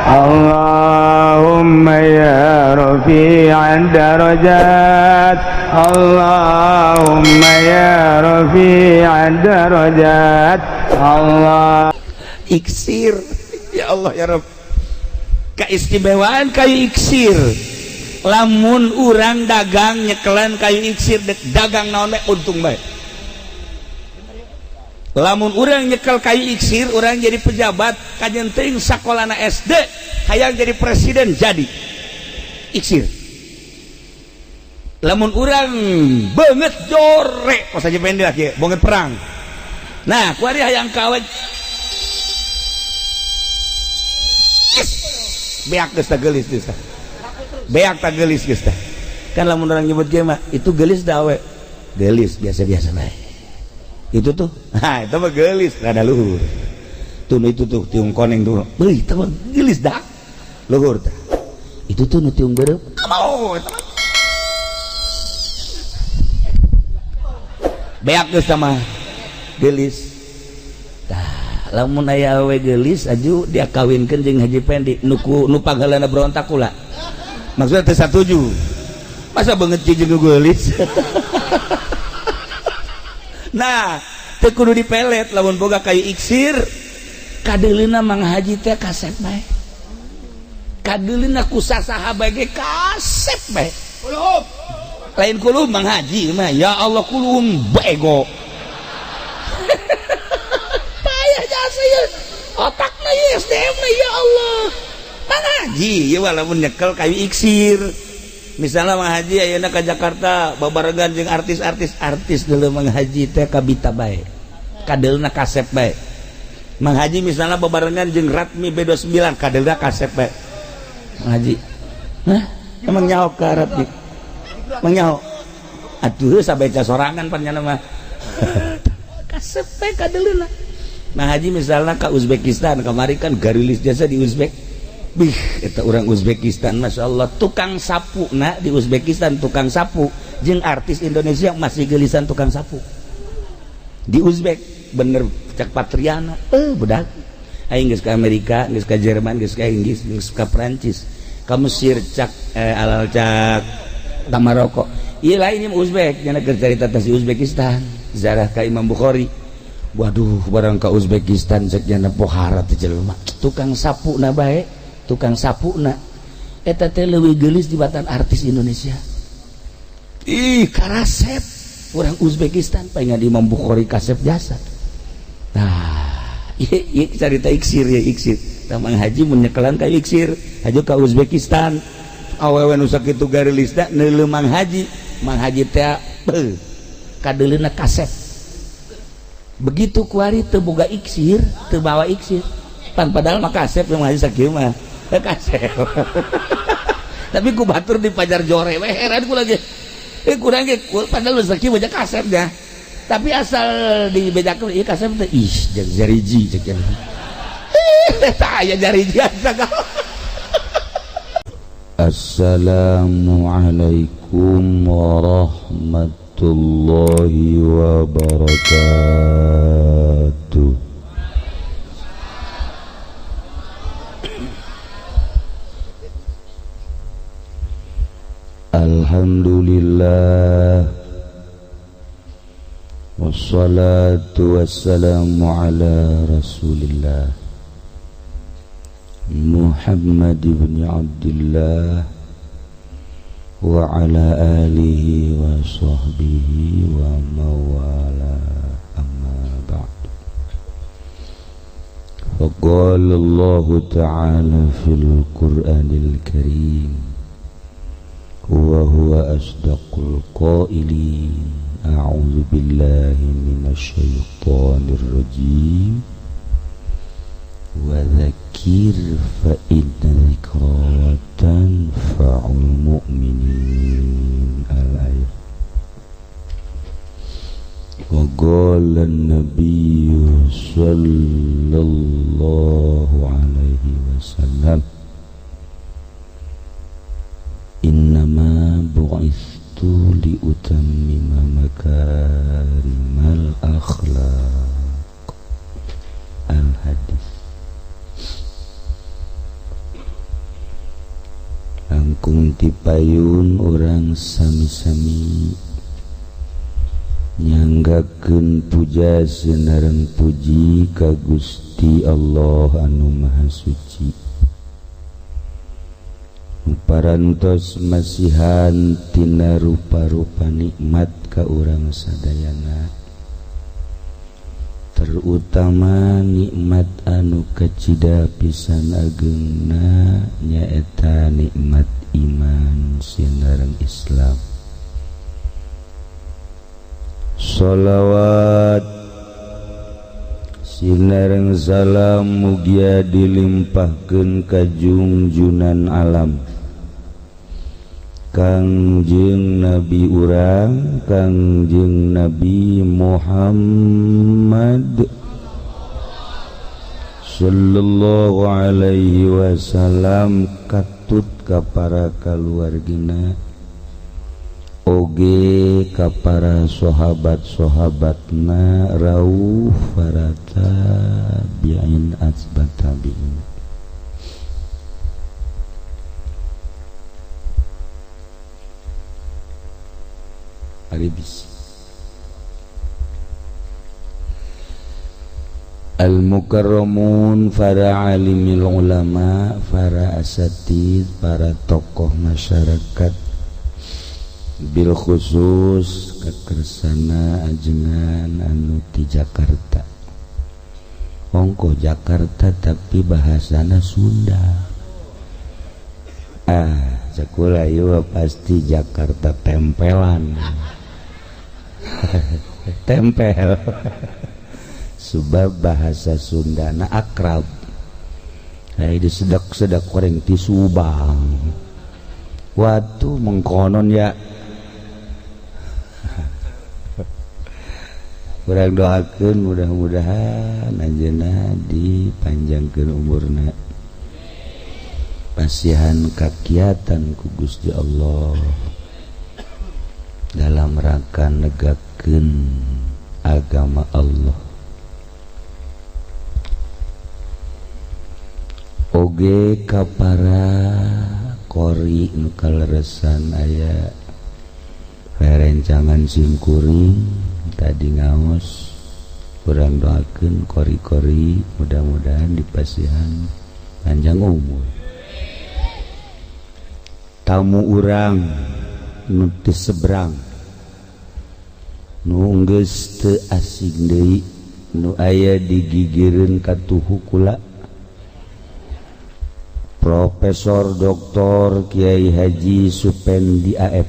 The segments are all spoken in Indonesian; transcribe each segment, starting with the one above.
Allahumma ya rafi'ad darajat, Allahumma ya rafi'ad darajat. Allah iksir ya Allah ya Rabb. Keistimewaan kayu iksir, lamun urang dagang nyekelan kayu iksir dagang naon we untung bae. Lamun urang nyekel kayu iksir urang jadi pejabat kajen teuing sakolana SD hayang jadi presiden jadi iksir. Lamun urang beungeut jore pas aja pendek kieu beungeut perang. Nah kuari hayang kawet beak geus tah geulis geus tah. Beak tah geulis geus tah. Kan lamun urang nyebut kieu mah itu geulis da we. Geulis biasa-biasa bae. Itu tuh, nah itu mah gelis rada luhur. Tuh itu tuh tiung koneng tuh, beuh itu mah gelis dak luhur tah. Itu tuh nu tiung bereup, mau eta mah. Beak geus mah gelis. Tah, lamun aya awewe gelis aju dia kawinkeun jeung Haji Pendi nu panggalana berontak kula. Maksudna teu satuju. Masa beungeut jeung gelis. Nah teu kudu dipelet lamun boga kayu iksir kadeulina Mang Haji teh kasep bae, kadeulina ku sasaha bae ge kasep bae. Kulum lain kulum Mang Haji mah ya Allah kulum bego. Payah jasa ya otakna ya SDM na ya Allah. Mang Haji ieu lamun nyekel kayu iksir misalnya Mang Haji ayeuna ka Jakarta babarengan jeung artis-artis geuleuh Mang Haji teh kabita bae kadeulna kasep bae. Mang Haji misalnya babarengan jeung Ratmi B29 kadeulna kasep bae. Mang Haji hah emang nyaho ka Ratmi emang nyaho atuh sabeca sorangan panjana mah kasep bae kadeulna. Mang Haji misalnya ka Uzbekistan kamari kan garilis jasa di Uzbek. Bih, eta orang Uzbekistan, masya Allah, tukang sapu, nah di Uzbekistan tukang sapu, jeung artis Indonesia masih gelisan tukang sapu. Di Uzbek, bener cak Patriana, budak. Aing geus ka Amerika, geus ka Jerman, geus ka Inggris, geus ka Prancis, ka Mesir cak alal cak ka Maroko. Ieu lain ieu Uzbek, nya keur carita teh si Uzbekistan, ziarah ka Imam Bukhari. Waduh, barang ka Uzbekistan cek nya pohara teh jelema. Tukang sapu na bae. Tukang sapuna eta teh leuwih geulis dibatan artis Indonesia. Ih karasep orang Uzbekistan palingan di Imam Bukhari kasep jasa. Nah ieu carita iksir ya iksir. Mang Haji mun nyekelan ka iksir haju ka Uzbekistan awewe nu sakitu garilisna neuleuh Mang Haji. Mang Haji teh kadeulina kasep. Begitu kuari teu boga iksir teu bawa iksir pan padahal mah kasep Mang Haji sakieu mah kasep. Tapi ku batur di pajar jore we heran ku lagi kurang ge padahal rezeki baca kasepnya tapi asal dibedakeun ieu kasep teh ih jeung jariji cek cenah tah aya jariji asa. Assalamualaikum warahmatullahi wabarakatuh. Alhamdulillah wassalatu wassalamu ala rasulillah Muhammad ibn Abdullah wa ala alihi wa sahbihi wa mawala amma ba'd. Faqala Allah ta'ala fil Qur'anil Karim wa huwa asdaqul qailin. A'udzu billahi minasy syaithanir rajim. Wa dzakir fa inna dzikra tanfa'ul mu'minin. Al-ayat. Wa qala an-nabiyyu sallallahu alaihi wasallam innama bu'istu liutammima makarimal akhlaq. Al-hadis. langkung tipayun orang sami-sami nyanggakeun puja sinareng puji ka Gusti Allah anu Maha Suci. Parantos masihan tina rupa-rupa nikmat ka urang sadayana, terutama nikmat anu kacida pisan ageungna nyaeta nikmat iman sinareng Islam. Shalawat sinareng salam mugia dilimpahkeun ka junjunan alam Kangjeng Nabi urang Kangjeng Nabi Muhammad sallallahu alaihi wasallam, katut ka para kaluargina oge ka para sahabat-sahabatna rauh para tabi'in atba tabi'in. Al-mukarramun, para alimil ulama, para asatid, para tokoh masyarakat, bil khusus kekersana ajengan anu ti Jakarta. Ongko Jakarta tapi bahasana Sunda. Cakula ieu pasti Jakarta tempelan. Tempel. Sebab bahasa Sundana akrab. Hai disedak-sedak goreng ti Subang. Watu mengkonon ya. Urang doakeun mudah-mudahan anjeunna dipanjangkeun umurna. Pasihan kakiatan ku Gusti Allah dalam rangka negakeun agama Allah. Oge ka para qori nu kaleresan aya rerencangan simkuring tadi ngaos, urang doakeun qori-qori mudah-mudahan dipasihan panjang umur. Tamu urang nu teu seberang nu geus teu asing deui nu aya digigireun katuhu kula Profesor Dr. Kiai Haji Supendi AF,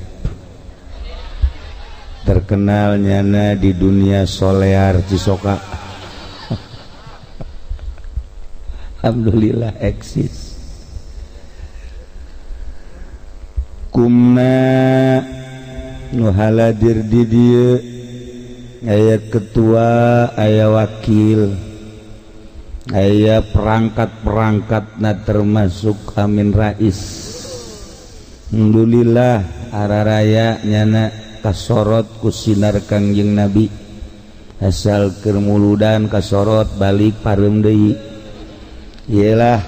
terkenal nyana di dunia solear Cisoka. Alhamdulillah eksis. Kumna nu haladir di dieu aya ketua, aya wakil, aya perangkat-perangkatna termasuk Amin Rais. Alhamdulillah araraya nyana kasorot ku sinar Kangjeng Nabi, asal keur muludan kasorot balik pareum deui. Iyalah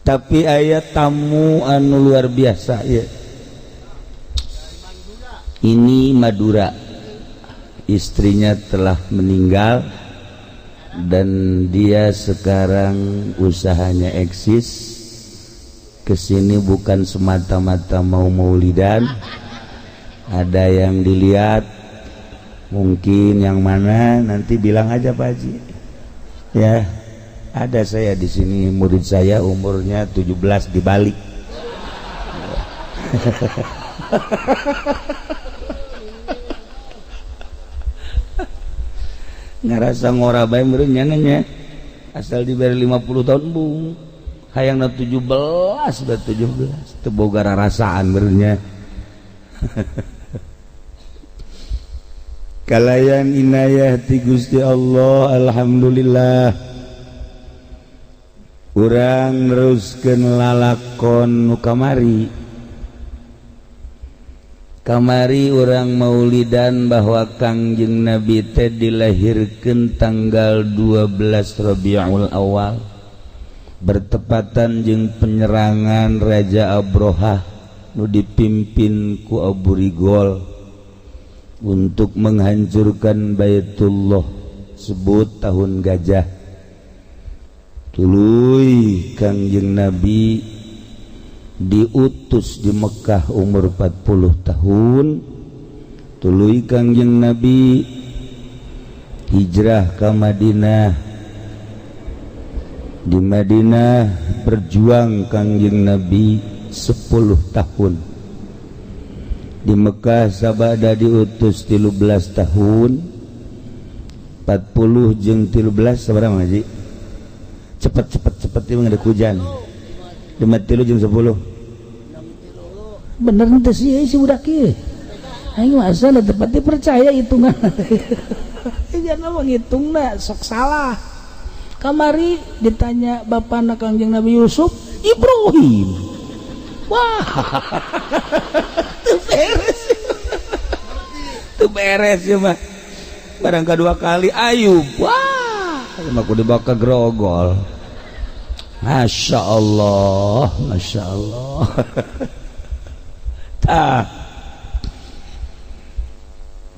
tapi aya tamu anu luar biasa ya. Ini Madura, istrinya telah meninggal dan dia sekarang usahanya eksis. Kesini bukan semata-mata mau maulidan, ada yang dilihat, mungkin yang mana nanti bilang aja Pak Haji ya. Ada saya di sini, murid saya umurnya 17 dibalik. Ngarasa ngora bae meureun nyananya. Asal diberi 50 tahun bung. Hayangna 17 udah 17. Teu boga rarasaan meureun nya. Kalayan inayah ti Gusti Allah, alhamdulillah. Urang neruskeun lalakon nu kamari. Kamari urang maulidan bahwa Kangjeng Nabi teh dilahirkeun tanggal 12 Rabiul Awal bertepatan jeung penyerangan Raja Abrohah nu dipimpin ku Abu Rigol untuk menghancurkan Baitullah, sebut tahun gajah. Tuluy Kangjeng Nabi diutus di Mekah umur 40 tahun. Tuluy Kangjeng Nabi hijrah ke Madinah. Di Madinah berjuang Kangjeng Nabi 10 tahun. Di Mekah sabada diutus 13 tahun. 40 jeung 13 sabaraha Haji? Cepet ieu ada hujan. 53 jeung 10. Bener teh si budak ieu. Aing mah asal tepatnya percaya hitungan. Jangan menghitungna sok salah. Kamari ditanya bapana Kangjeng Nabi Yusuf, Ibrahim. Wah. Tuh beres ya mah. Barang kedua kali Ayub. Wah, mah kudu baka grogol. Masya Allah, Masya Allah. Tah.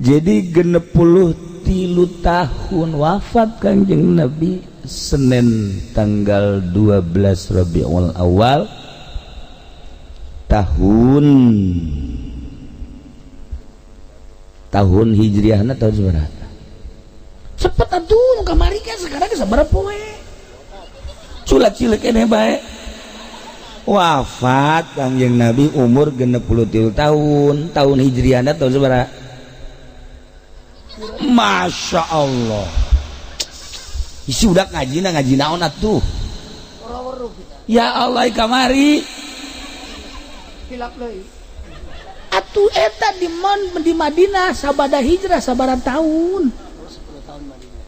Jadi 63 tahun wafat Kangjeng Nabi Senin tanggal 12 Rabiul Awal tahun Hijriahna tahun seberapa? Cepet atuh kamari kan sekarang sabaraha poe. Cula cilik keneh bae. Wafat Kangjeng Nabi umur 63 tahun. Tahun Hijriahna tahun seberapa? Masya Allah. Isi udah ngaji naon atuh. Ya Allah kamari. Atuh eta di Madinah sabada hijrah sabaraha tahun. 10 tahun Madinah.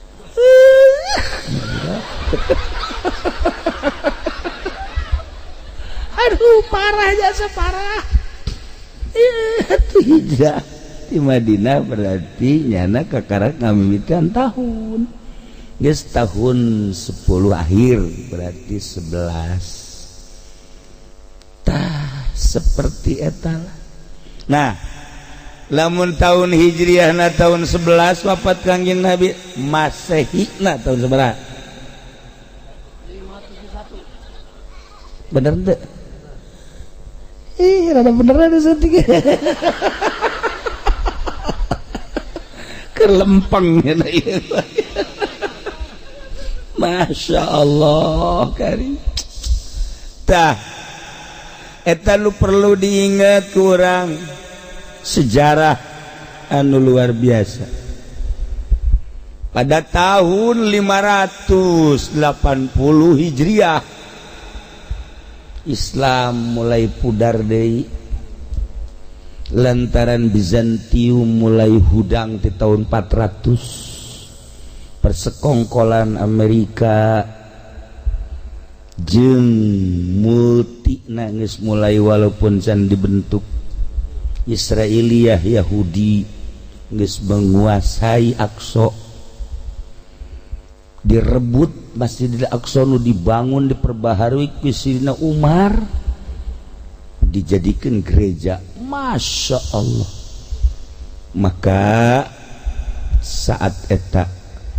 Aduh parah jasa parah. Atuh hijrah di Madinah berarti nyana kakarak ngamimikeun tahun. Geus tahun 10 akhir berarti 11. Tah seperti eta lah. Nah, lamun tahun Hijriahna tahun 11 wafat Kangjeng Nabi, Masehina tahun seberapa? 571. Bener teu? Rada bener ada saeutik. Kelempengnya na ieu. Masya Allah karim. Tah eta lu perlu diingat kurang sejarah anu luar biasa. Pada tahun 580 Hijriah Islam mulai pudar deui lantaran Bizantium mulai hudang di tahun 400. Persekongkolan Amerika jeung multi nangis mulai walaupun can dibentuk Israiliyah Yahudi geus menguasai Aqsa, direbut Masjidil Aqsa nu dibangun diperbaharui ku Sidina Umar dijadikan gereja. Masya Allah. Maka saat eta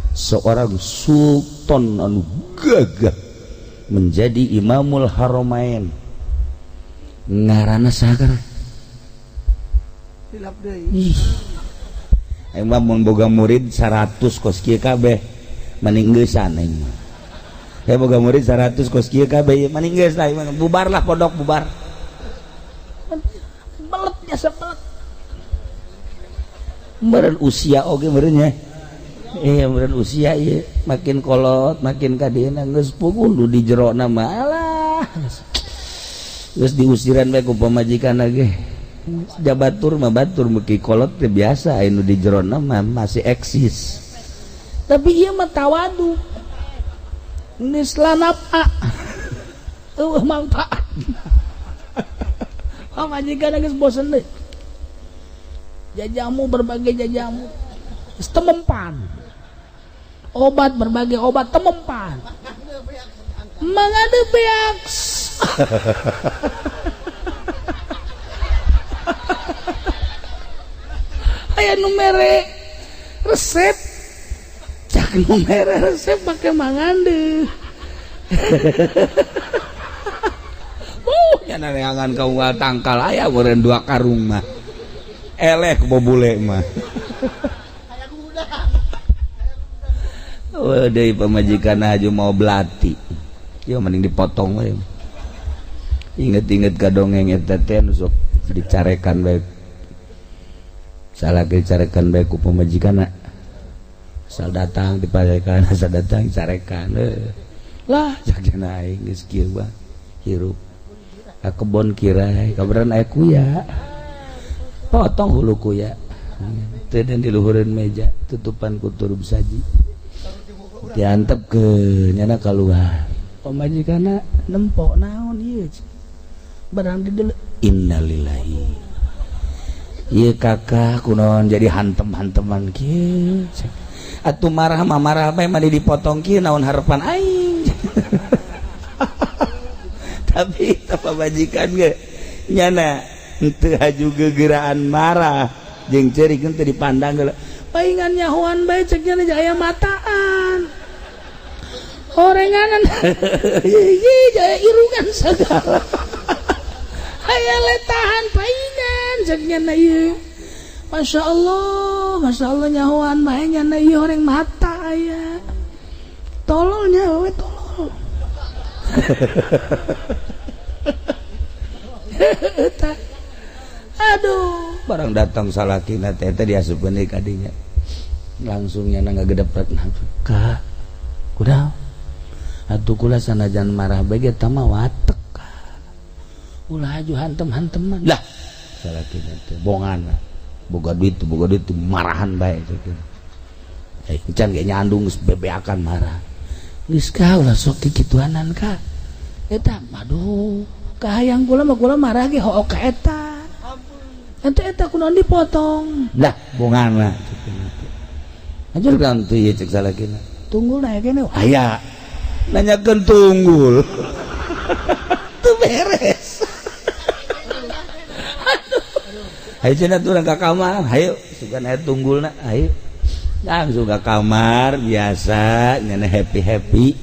seorang sultan anu gagah menjadi Imamul Haramain ngaranna saha? Hilap deui. Imam mun boga murid 100 kos kieu kabeh mending geusan aing mah. Saya boga murid 100 kos kieu kabeh mending geus lah bubarlah pondok bubar. Belet biasa belet. Meureun usia oge meureun nya. Meureun usia ieu makin kolot makin kadina geus punguh di jero na mah alah. Geus diusiran bae ku pamajikanna ge. Jabatur mah batur beuki kolot teh biasa anu di jero na mah masih eksis. Tapi ieu mah tawadu. Geus lanapa. Manfaat. Pamajikanna geus bosen deui. Jajamu berbagai jajamu. Temempan. Obat berbagai obat temempan. mangade beak aya nu mere resep cak nu mere resep make mangande nyana neangan kaunggal tangkal aya meureun 2 karung mah eleh bobule mah deui pamajikan haju mau belati ieu mending dipotong we inget-inget ka dongeng eta teh nu sok dicarekan bae salah dicarekan bae ku pamajikanna asal datang diparekan asal datang dicarekan lah jagana aing geus kieu bah hirup ka kebon kira kabaran aya kuya potong hulu kuya teu dan di luhureun meja tutupan ku turub saji diantep ke nyana keluar pamajikanna nempok naon ieu barang di deuleu innalillahi ieu kakak kunaon jadi hantem-hanteman kieu atuh marah mah marah bae mah dipotong kieu naon harapan aing tapi apa majikan ge nyana henteu haju gegeraan marah jeung ceurikeun teu dipandang geula paingan nyahoan bae cek nya aya mataan horenganan jaya irungan segala aya letahan paingan cek nya ieu Masya Allah nyahoan bae nya ieu horeng mata aya tololnya we tolol aduh barang datang salakina teh diasupkeun deui ka dinya langsung nyana ngagedepret ka kuda atuh kula sanajan marah bae ge tah mah watek ulah aju hantem-hanteman lah salakina teh bongan boga duit marahan bae teh can ge nyandung geus bebeakan marah geus ka ulah sok kikituanan ka eta aduh kahayang kula mah kula marah ge hook ka eta eta kunaon dipotong lah bongan lah anjur kan teu ieu cek salakina tunggul na kene aya nanyakeun tunggul teu beres aduh cenah turang ka kamar hayu sugan aya tunggulna hayu langsung ka kamar biasa nyana happy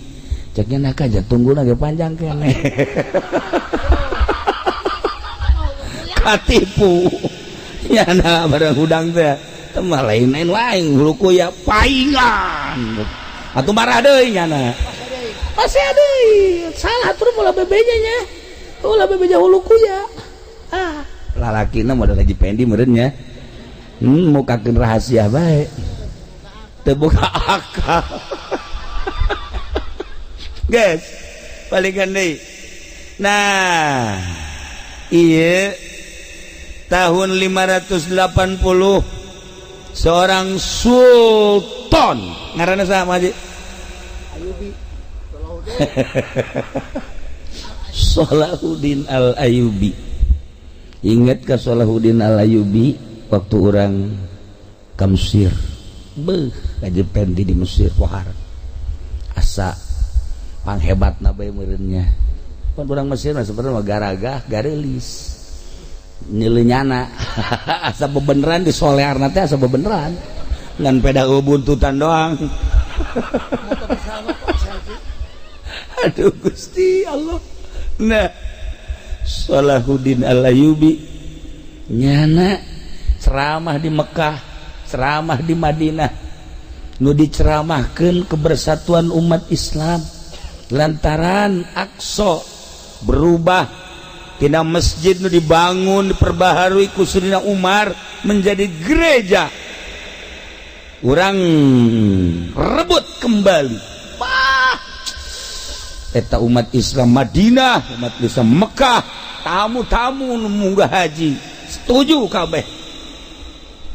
cek nya nak aja tunggulna ge panjang kene katipu nyana barang hudang teh temah lain-lain wae hulu kuya paingan atuh marah deui nyana masih deui salah tur ulah bebenya nya ulah bebeja hulu kuya lalakina modal haji pendi meureun nya mukakeun rahasia bae teu boga akal guys balikan deui nah ieu tahun 580 seorang sultan ngaranna saha Haji Ayyubi Salahuddin Al-Ayyubi inget ka Salahuddin Al-Ayyubi waktu orang ke Mesir kaji pendi di Mesir pohar asa panghebatna bae meureunnya pan urang Mesir mah sebenarnya garagah garelis nyelenyana asa bebeneran di solearna teh asa bebeneran ngan peda buntutan doang aduh Gusti Allah nah Salahuddin Al-Ayyubi nyana ceramah di Mekah ceramah di Madinah nu diceramahkeun kebersatuan umat Islam lantaran Aqsa berubah tina masjid nu dibangun diperbaharui ku Sayyidina Umar menjadi gereja urang rebut kembali eta umat Islam Madinah umat Islam Mekah tamu-tamu nu munggah haji setuju kabeh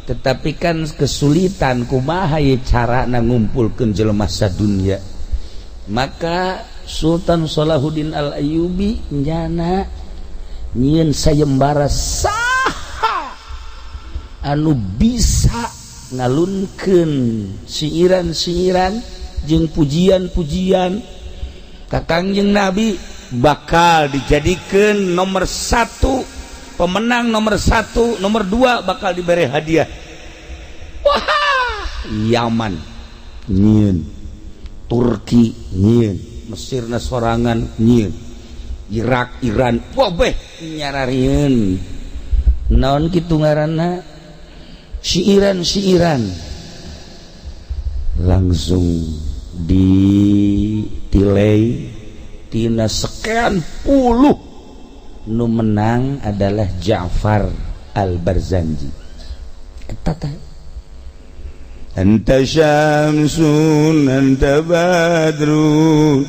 tetapi kan kesulitan kumaha ye carana ngumpulkeun jelema sadunya maka Sultan Salahuddin Al-Ayyubi nyana nyieun sayembara saha anu bisa ngalunkeun siiran-siiran jeung pujian-pujian Kangjeng Nabi bakal dijadikan nomor 1 pemenang, nomor 1, nomor 2 bakal diberi hadiah. Wah, Yaman nyieun, Turki nyieun, Mesirna sorangan nyieun, Irak, Iran wabeh nyararieun naon kitu ngaranna siiran langsung ditilai tina sekian puluh nu menang adalah Ja'far Al-Barzanji. Eta teh anta syamsun anta badrun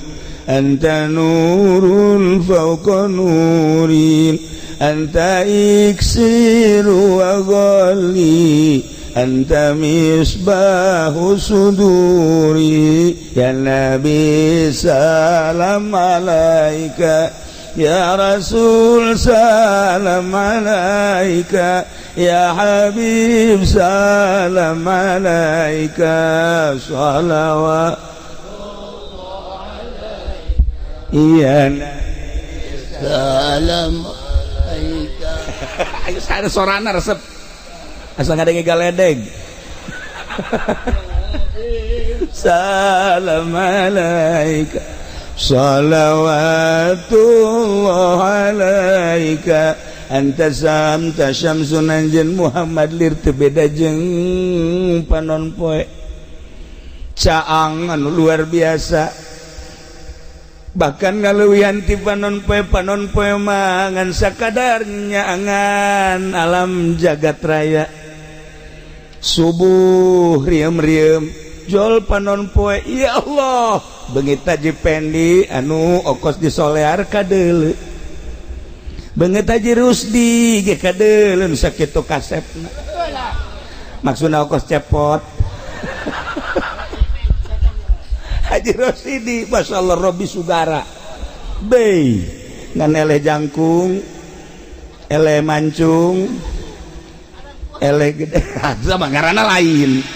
anta nurun fawqa nurin anta iksiru wa ghalli anta misbahu suduri ya Nabi salam alaika ya Rasul salam alaika ya Habib salam alaika salawat ya Nabi salam alaika. Ayo sada sorana resep asal ngadenge galedeg. Salam alaika salawatullah alaika anta samta syamsun anjeun Muhammad lir teu beda jeung panon poe caang anu luar biasa, bahkan ngaleuwihan ti panon poe mah ngan sakadarnya angan alam jagat raya. Subuh riem jol panon poe ya Allah beungit Haji Pendi anu okos disolear ka deuleu, beungit Haji Rusdi ge ka deuleu nu sakitu kasepna maksudna okos cepot. Haji Rosidi masyaallah Robi Sugara bey ngan eleh jangkung eleh mancung eleh gede sama ngaranna lain.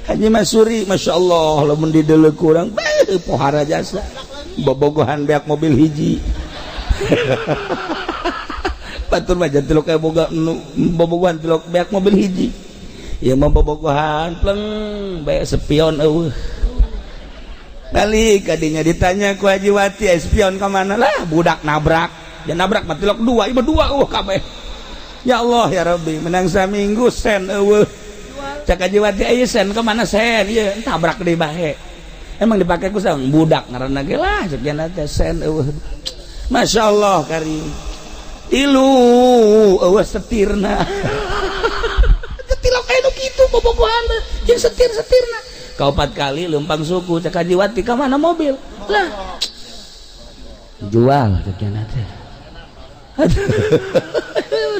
Haji Masuri masyaallah lamun di deuleu kurang beuh pohara jasa bobogohan beak mobil hiji. Batur mah jantiluk aya boga bobogohan tilok beak mobil hiji. Ieu mah bobogohan pleng bae spion eueuh. Balik kadinya ditanya ku Haji Wati spion ka mana lah budak nabrak. Ya nabrak mah tilok 2 ieu mah 2 kabeh. Ya Allah ya Rabbi menang saminggu sen eueuh. Cak Haji Wati aya sen ka mana sen ieu tabrak deui bae. Emang dipake ku sang budak ngaranna ge lah cek cenah teh sen eueuh. Masyaallah karim. Ilu eueuh setirna. Tilok anu kitu bobogohan jeung setir-setirna. Ka 4 kali leumpang suku cak Haji Wati ka mana mobil. Lah. Jual cek cenah teh.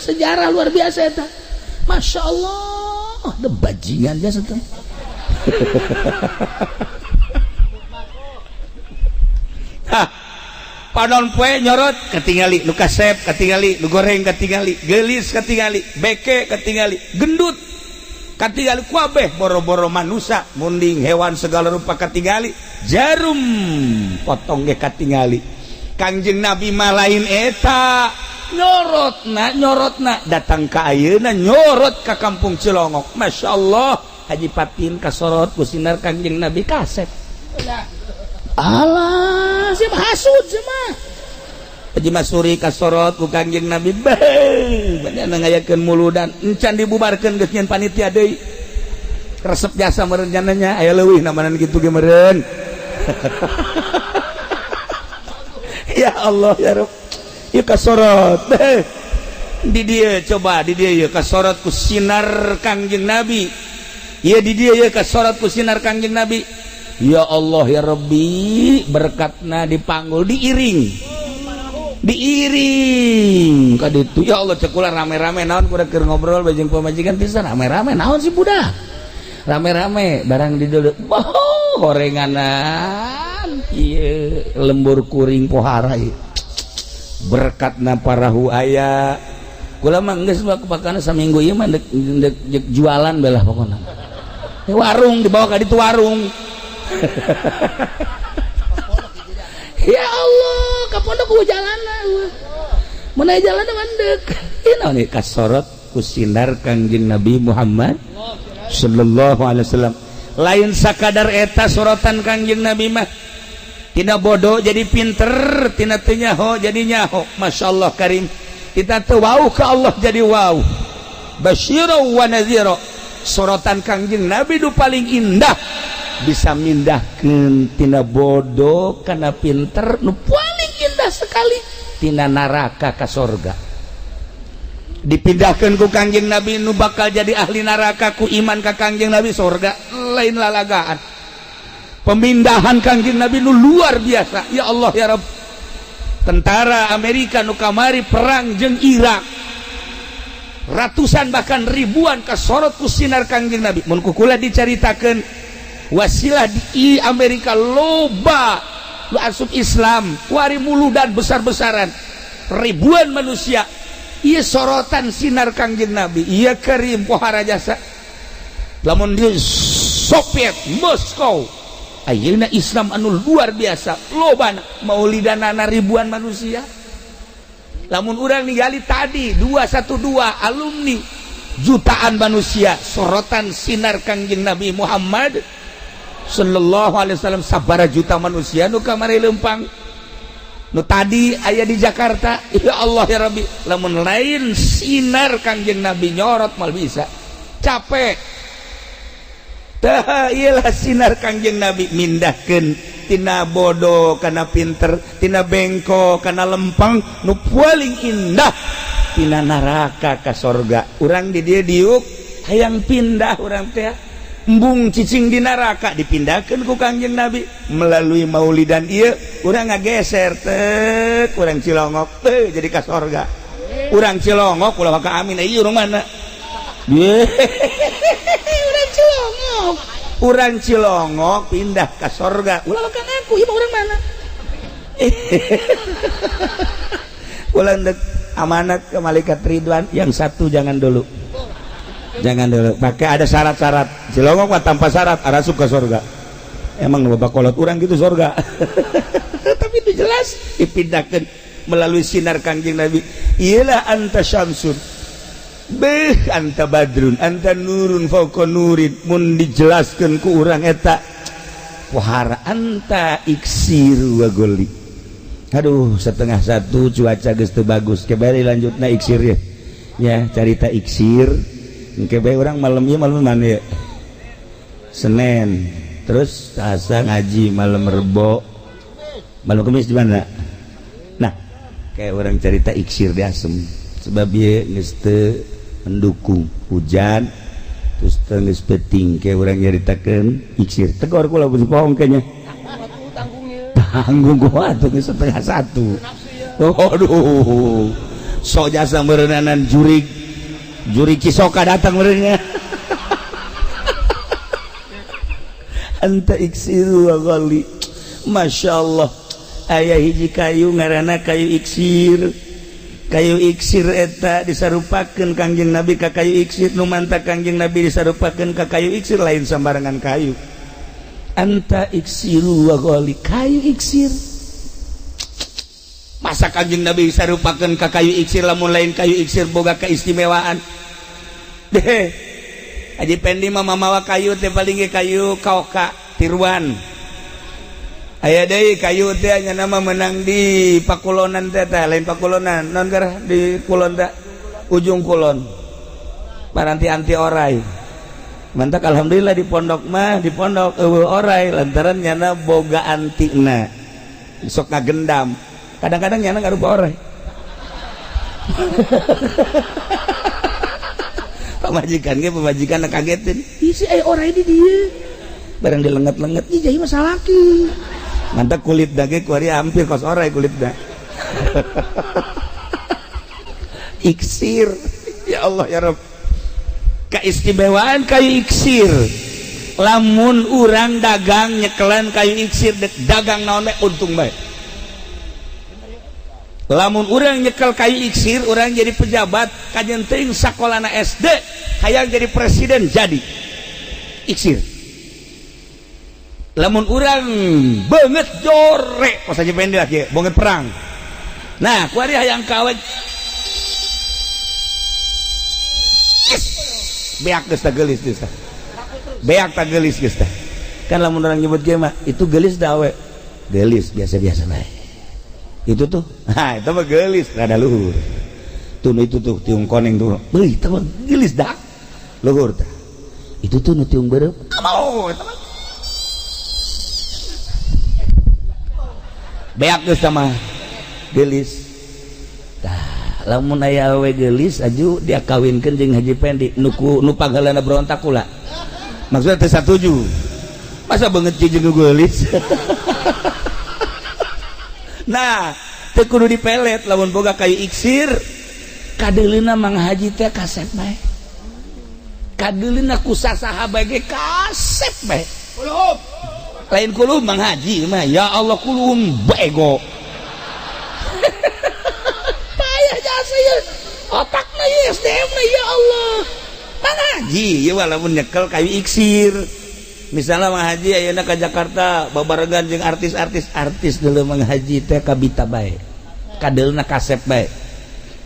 Sejarah luar biasa eta. Masya Allah, ada bajingan jasa tuh. Panon poe nyorot ketingali, nu kasep ketingali, nu goreng ketingali, gelis ketingali, beke ketingali, gendut ketingali, kuabeh boro-boro manusia, munding hewan segala rupa ketingali, jarum potong ge ketingali. Kangjeng Nabi mah lain eta. nyorotna datang ke ayeuna nyorot ke kampung Cilongok. Masya Allah Haji Patin kasorot ku sinar Kangjeng Nabi kasep. Alah si hasud mah. Haji Masuri kasorot ku Kangjeng Nabi banyak ngayakeun muludan encan dibubarkeun geus nyen panitia deui. Resep jasa meureun jananya aya leuwih namanan kitu ge meureun. Ya Allah ya Rabb. Ieu kasorot di dia coba di dia ieu kasorot ku sinar Kangjeng Nabi. Ieu di dia ieu kasorot ku sinar Kangjeng Nabi. Ya Allah ya Rabbi berkatna dipanggul diiring kaditu. Ya Allah cek kula rame-rame naon kuda keur ngobrol bajeng pamajikan pisan rame-rame naon sih budak rame-rame barang di dulu gorenganan ieu lembur kuring pohara ieu berkatna parahu aya kula mah geus kepakana saminggu ieu mah dek jualan belah pokona warung dibawa ka ditu warung Ya Allah ka pondok ku jalanna mana jalan mandek ini nih kasorot ku sinar Kangjeng Nabi Muhammad sallallahu alaihi wasallam lain sakadar eta sorotan Kangjeng Nabi mah tina bodoh jadi pinter tina teu nyaho jadi nyaho masyaallah karim kita teu wau ka Allah jadi wau basyira wa nadhira sorotan Kangjeng Nabi nu paling indah bisa mindahkeun tina bodoh kana pinter nu paling indah sekali tina neraka ka surga dipindahkeun ku Kangjeng Nabi nu bakal jadi ahli neraka ku iman ka Kangjeng Nabi surga lain lalagaan pemindahan Kangjeng Nabi nu luar biasa ya Allah ya Rabb tentara Amerika nu kamari perang jeung Irak ratusan bahkan ribuan kasorot ku sinar Kangjeng Nabi mun kukula dicaritakeun wasilah di Amerika loba lu asup Islam wari muludan besar-besaran ribuan manusia ieu sorotan sinar Kangjeng Nabi ieu karim pohara jasa lamun di Soviet Moskow ayeuna Islam anu luar biasa lobana maulidanana ribuan manusia lamun urang ningali tadi 212 alumni jutaan manusia sorotan sinar Kangjeng Nabi Muhammad sallallahu alaihi wasallam sabara juta manusia nu kamari leumpang nu tadi aya di Jakarta ya Allah ya Rabbi lamun lain sinar Kangjeng Nabi nyorot mal bisa capek tah iyalah sinar Kangjeng Nabi mindahkeun tina bodoh kana pinter tina bengko kana lempang nu paling indah tina neraka ka surga urang di dieu diuk hayang pindah urang teh embung cicing di neraka dipindahkeun ku Kangjeng Nabi melalui maulidan ieu urang ngageser teh urang Cilongok teh jadi ka surga urang Cilongok ulah ka amin ieu urang mana urang Cilongok urang Cilongok pindah ka surga ulah ka ngaku ieu urang mana ulah dek amanat ke malaikat Ridwan yang satu jangan dulu pakai ada syarat-syarat Cilongok mah tanpa syarat arasuk ke surga emang bapak kolot urang gitu surga tapi itu jelas dipindahkan melalui sinar Kangjeng Nabi ialah anta syamsun beh anta badrun anta nurun fauqa nurin mun dijelaskeun ku urang eta pohara anta iksir wa goli aduh setengah satu cuaca geus teu bagus kebari lanjutna iksir ya carita iksir engke bae urang malam ieu malam mana ya Senin terus Selasa ngaji malam Rebo malam Kamis di mana nah kayak orang cerita iksir di Asem sebab ieu geus teu mendukung hujan terus teu geus peuting kayak urang nyaritakeun iksir tegor kula pohong kayaknya tanggung gua atuh geus setengah satu aduh sok jasa meureunanan juri Cisoka datang merenya anta iksiru wa ghali masyaallah aya hiji kayu ngaranna kayu iksir eta disarupakeun Kangjeng Nabi ka kayu iksir nu mantap Kangjeng Nabi disarupakeun ka kayu iksir lain sambarangan kayu anta iksiru wa ghali kayu iksir masa Kangjeng Nabi disarupakeun ka kayu iksir lamun lain kayu iksir boga keistimewaan deh Haji Pendi mah mamawa kayu teh paling ge kayu kaoka tiruan aya deui kayu teh nya nama menang di Pakulonan teh lain Pakulonan non garah di kulon teh ujung kulon paranti anti orai mantap alhamdulillah di pondok eueuh orai lantaran nyana boga antina sok ngagendam kadang-kadang nyana ngarupa orai pamajikan ge pamajikan kagetin isi orai di dieu barang dilenget-lenget ih jadi masalah ki mantap kulit dage kuari hampir kos orai kulitna iksir ya Allah ya Rabb keistimewaan kayu iksir lamun urang dagang nyekelan kayu iksir dagang naon untung bae lamun urang nyekel kayu iksir urang jadi pejabat kajen teuing sakolana SD hayang jadi presiden jadi iksir lamun urang banget jorek pas aja pendek lagi banget perang. Nah kuari hayang kawet beak geus teh geulis geus teh beak teh geulis geus teh kan lamun orang nyebut ge mah itu geulis da we geulis biasa-biasa bae itu tuh nah itu mah geulis rada luhur tuh itu tuh tiung koneng tuh beuh itu mah geulis dak luhur teh itu tuh nu tiung beureup mau eta mah beak geus sama geulis tah lamun aya awewe geulis aju dia kawinkeun jeung Haji Pendi nu pagalana berontak kula maksudna teu satuju masa beungeut jeung geulis nah teu kudu dipelet lamun boga kayu iksir kadeulina Mang Haji teh kasep bae kadeulina ku sasaha bae ge kasep bae lain kulum Mang Haji mah ya Allah kulum bego payah jasa ya otakna ya SDM na ya Allah Mang Haji ya walaupun nyekel kayu iksir misalnya Mang Haji ayeuna ka Jakarta babarengan jeung artis dulu Mang Haji teh kabita bae kadeulna kasep bae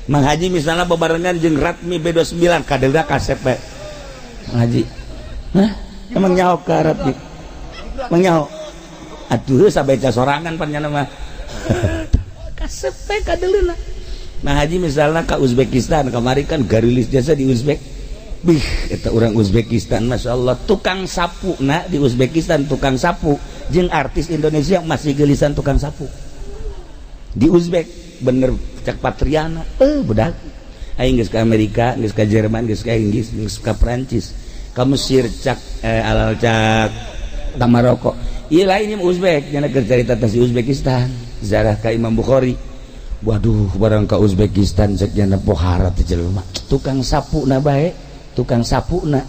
Mang Haji misalnya babarengan jeung Ratmi B29 kadeulna kasep bae Mang Haji hah emang nyaho ka Ratmi menyaho atuh sabaca sorangan panjana mah kasep teh kadeulina Mang Haji misalna ka Uzbekistan kamari kan garilis jasa di Uzbek bih eta urang Uzbekistan masyaallah tukang sapu na di Uzbekistan tukang sapu jeung artis Indonesia masih geulisan tukang sapu di Uzbek bener cak Patriana budak aing geus ka Amerika geus ka Jerman geus ka Inggris geus ka Prancis ka Mesir cak alal cak ka Maroko ieu lain ieu Uzbek nya keur carita teh si Uzbekistan ziarah ka Imam Bukhari waduh barang ka Uzbekistan cek nya pohara teh jelema tukang sapuna bae tukang sapuna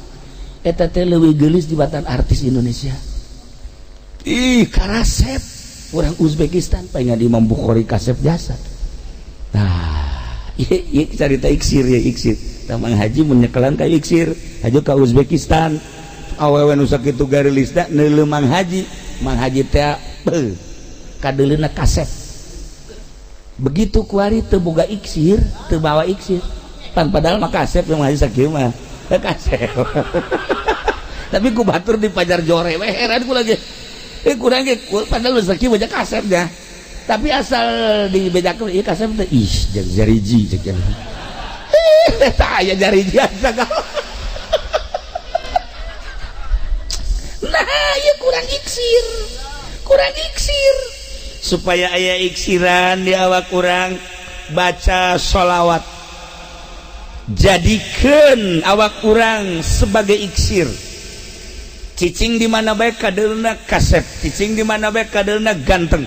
eta teh leuwih geulis dibatan artis Indonesia ih karasep urang Uzbekistan paingan Imam Bukhari kasep jasa nah ieu carita iksir ya iksir Mang Haji mun nyekelan ka iksir aju ka Uzbekistan awewe nu sakitu garilisna neuleuh Mang Haji teh kadeulina kasep begitu kuari teu boga iksir teu bawa iksir pan padahal mah kasep Mang Haji sakieu mah kasep tapi ku batur di pajar jore we heran kula ge kurang ge padahal sakieu baca kasep nya tapi asal dibedakeun ieu kasep teh ih jariji cek cenah tah aya jariji asa nah ya kurang iksir supaya aya iksiran di awak kurang baca sholawat jadikan awak kurang sebagai iksir cicing di mana baik kadeulna kasep cicing di mana baik kadeulna ganteng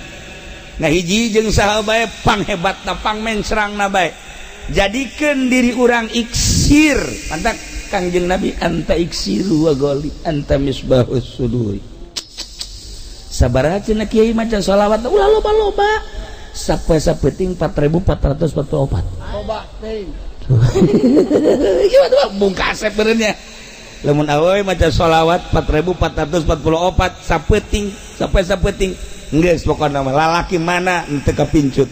nah hiji jeung saha bae panghebatna pangmencrangna bae jadikan diri urang iksir pantak Kangjeng Nabi anta iksiru wa goli anta misbahus suduri sabaraha cenah kiai maca sholawat ulah loba-loba sapoe sapeting 4444 loba teh ieu mah bungkasep beureunya lamun awewe maca sholawat 4444 sapeting sapoe sapeting geus pokona mah lalaki mana nu teu kapincut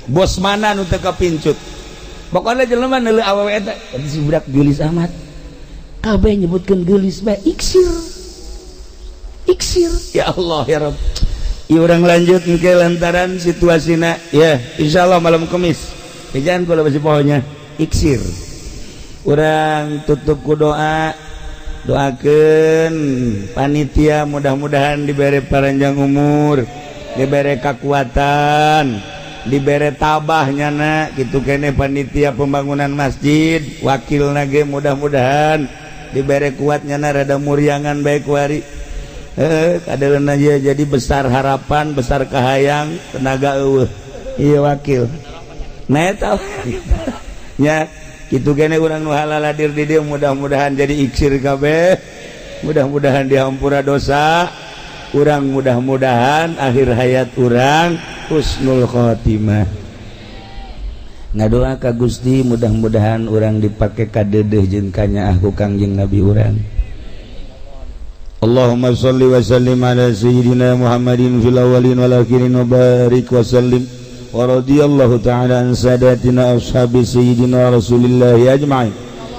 bos mana nu teu kapincut pokona jelema neuleuh awewe eta si budak geulis amat kabeh nyebutkeun geulis bae iksir ya Allah ya Rabb ieu urang lanjut engke lantaran situasina ya insyaallah malam Kamis jangan kula basi pohonya iksir urang tutup ku doa doakeun panitia mudah-mudahan dibere panjang umur dibere kekuatan dibere tabah nyana kitu kene panitia pembangunan masjid wakilna ge mudah-mudahan dibere kuatnya rada muriangan baik wari kadeulna ye jadi besar harapan besar kahayang tenaga eueuh ieu wakil nah eta nya kitu kene urang nu halal hadir di dieu mudah-mudahan jadi iksir kabeh mudah-mudahan dihampura dosa urang mudah-mudahan akhir hayat urang husnul khotimah ngadoa ka Gusti mudah-mudahan urang dipake kadedeh jeung kanyaah ku Kangjeng Nabi urang Allahumma shalli wa sallim ala sayyidina Muhammadin fil awwalin wal akhirin wa barik wa sallim wa radiyallahu ta'ala an sadatina ashabi sayyidina Rasulillah ajma'in.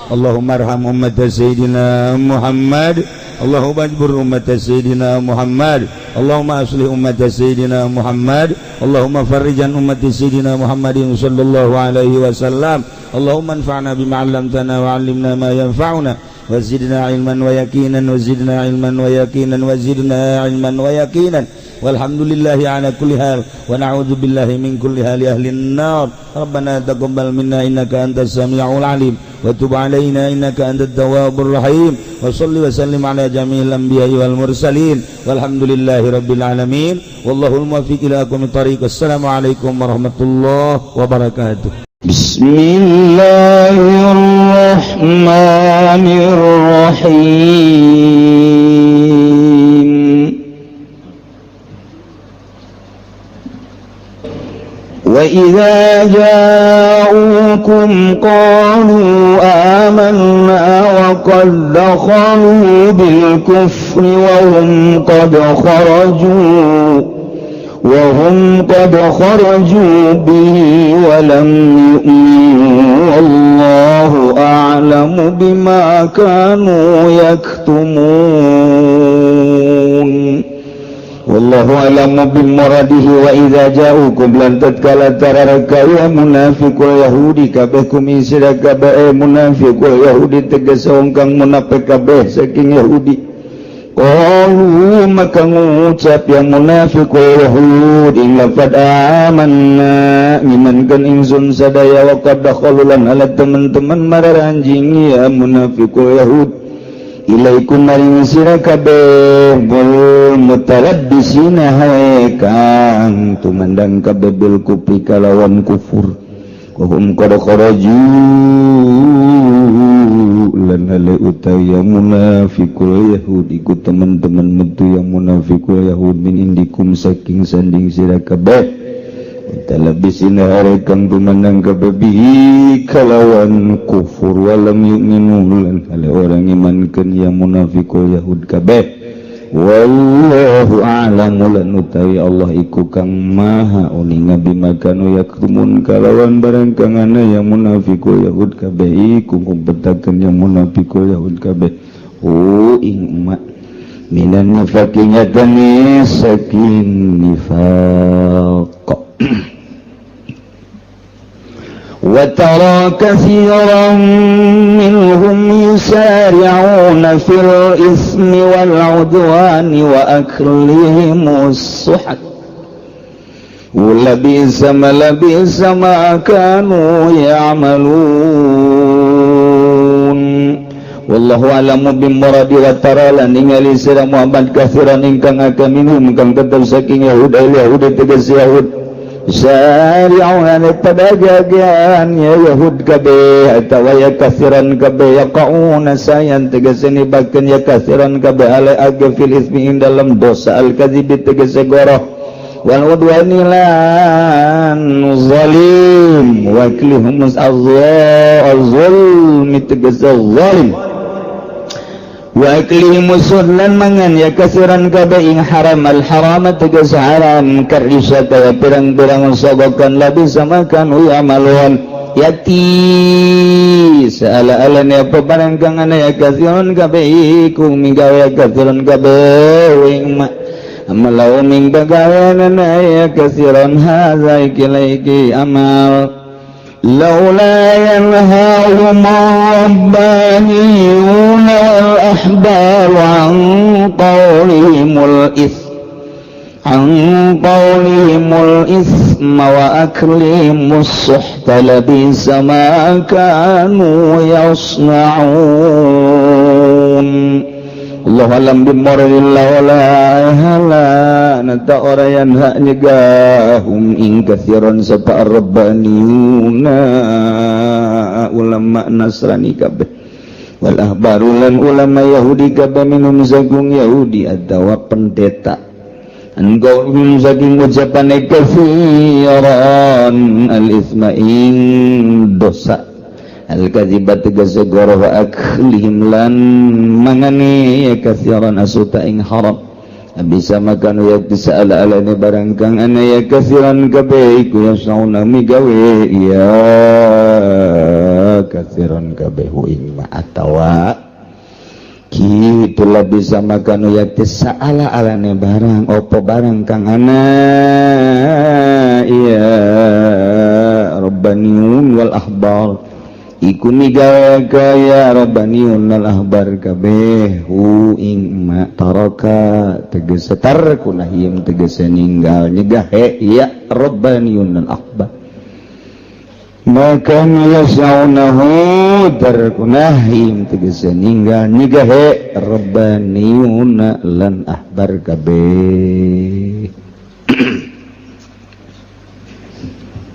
Allahumma arham ummat sayyidina Muhammad, Allahumma ajbur ummat sayyidina Muhammad, Allahumma aslih ummat sayyidina Muhammad, Allahumma farrijan ummat sayyidina Muhammadin sallallahu alaihi wasallam. Allahumma anfa'na bima 'allamtana wa 'allimna ma yanfa'una وزدنا علما ويقينا وزدنا علما ويقينا وزدنا علما ويقينا والحمد لله على كل حال ونعوذ بالله من كل حال أهل النار. ربنا تقبل منا إنك أنت السميع العليم وتب علينا إنك أنت التواب الرحيم وصل وسلم على جميع الأنبياء والمرسلين والحمد لله رب العالمين والله الموفق إلى أقوم الطريق. السلام عليكم ورحمة الله وبركاته. Bismillahirrahmanirrahim. Wa idza ja'ukum qalu amanna wa qad dakhalu bil kufri wa hum qad kharaju bihi wa lam yu'minu wallahu a'lamu bima kanu yaktumun. Wallahu a'lamu bimuradihi. Wa idza ja'ukum lan tatkala tararaka ya munafiqul yahudi kabeh kumisira kabeh munafiqul yahudi tegas kang munafik kabeh saking yahudi. Qalu maka ngucap yang munafiqul yahud ing lafad amanna imankan ingsun sadaya wa qad dakhalulan ala teman-teman mararanjing ya munafiqul yahud ilaikum maring sira kabeh bul mutarabbisina hae kang tumandang kabeh bil kufri kalawan kufur wa hum qad kharaju lan ale utaya munafiqul yahudi ku teman-teman metu yang munafiqul yahud min indikum saking sanding sira kabeh talabisin harekang tumandang kabeh bihi kalawan kufur walam yu'minu lan ale orang imankeun yang munafiqul yahud kabeh. Wallahu a'lamu lan utawi Allah iku kang maha uninga bima kanu yaktumun kalawan barang kang ana yang munafiqul yahud kabeh iku kumpetakeun yang munafiqul yahud kabeh ing ma minan nifaqnya tani saking nifaq. وَتَرَى كَثِيرًا مِّنْهُمْ يُسَارِعُونَ فِي الْإِثْمِ وَالْعُدْوَانِ وَأَكْلِهِمُ السُّحْتَ لَبِئْسَ مَا كَانُوا يَعْمَلُونَ. Wallahu a'lamu bimuradi. Wa tara lan ningali sira Muhammad katsiran ingkang akeh minhum kang tetep saking Yahudi tegas Yahud syari'un padagagan ya yahud kabeh atawa ya kasiran kabeh yaqauna sayan tegese nibakeun ya kasiran kabeh ale age fil ismi ing dalam dosa al kadzib tegese goroh wal udwani lan zalim wa klihum az-zulm tegese zalim wa aklihim sunnan mangan ya kasiran kabeh ing haram al haram tegas haram karisa kaya pirang-pirang sogokan labi sama kanu yamalun yati saala-alan ya pebarang kang ana ya kasiran kabeh iku minggawe ya kasiran kabeh ing amalau ming bagawean ya kasiran hadza iki amal لولا ينهاهم الربانيون والأحبار عن قولهم الإثم وأكلهم السحت لبئس ما كانوا يصنعون. Allah alam bimarillah wala hala nata orayan hak nyegahum ing kathiran sapa rabbaniuna ulama nasrani kabeh wal ahbarulan ulama yahudi kabeh minum sagung yahudi atawa pendeta engkau saking ucapan kathiran al isma ing dosa al-kadzibat tegese goroh wa aklihim lan mangane ya katsiran asuta ing haram bisa makan ya disala alane barang kang ana ya katsiran kabeh iku ya sauna migawe ya katsiran kabeh ing ma atawa kitulah bisa makan ya disala alane barang opo barang kang ana ya rabbaniun wal ahbar iku nigawe kaya rabbaniun wal ahbar kabeh hu ing ma taraka tegese tarkunahim tegese ninggal nyegahe ya rabbaniun wal ahbar maka yasaunahu tarkunahim tegese ninggal nyegahe rabbaniun lan ahbar kabeh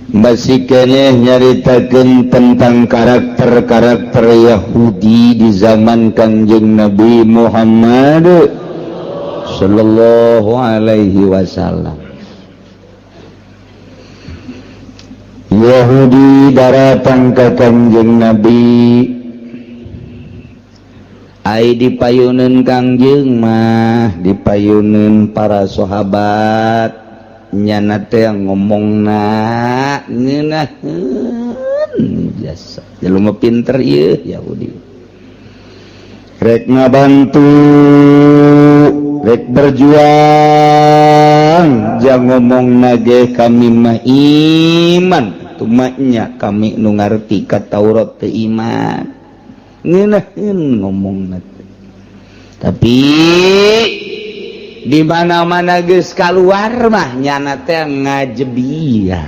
masih kene nyaritakeun tentang karakter-karakter Yahudi di zaman Kanjeng Nabi Muhammad sallallahu alaihi wasallam. Yahudi datang ke Kanjeng Nabi ai dipayuneun Kangjeng mah dipayuneun para sahabat nyana teh ngomongna ngeunaheun jasa jelema pinter ieu Yahudi rek ngabantu rek berjuang jang ngomongna ge kami mah iman tumanya kami nu ngarti ka Taurat teh iman ngeunaheun ngomongna tapi di mana-mana geus kaluar mah nyana teh ngajebiah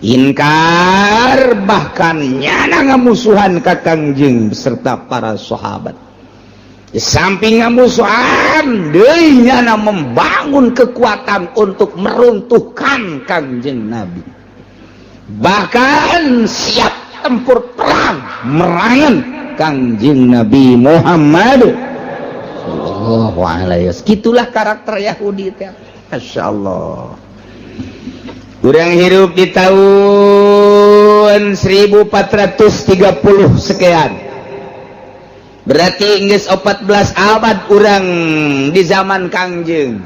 inkar bahkan nyana ngamusuhan ka Kangjeng beserta para sahabat di samping ngamusuhan deui nyana membangun kekuatan untuk meruntuhkan Kangjeng Nabi bahkan siap tempur perang merangan Kangjeng Nabi Muhammad sallallahu alaihi wasallam. Gitulah karakter Yahudi teh. Masyaallah. Urang hidup di tahun 1430 sekian. Berarti geus 14 abad urang di zaman Kangjeng.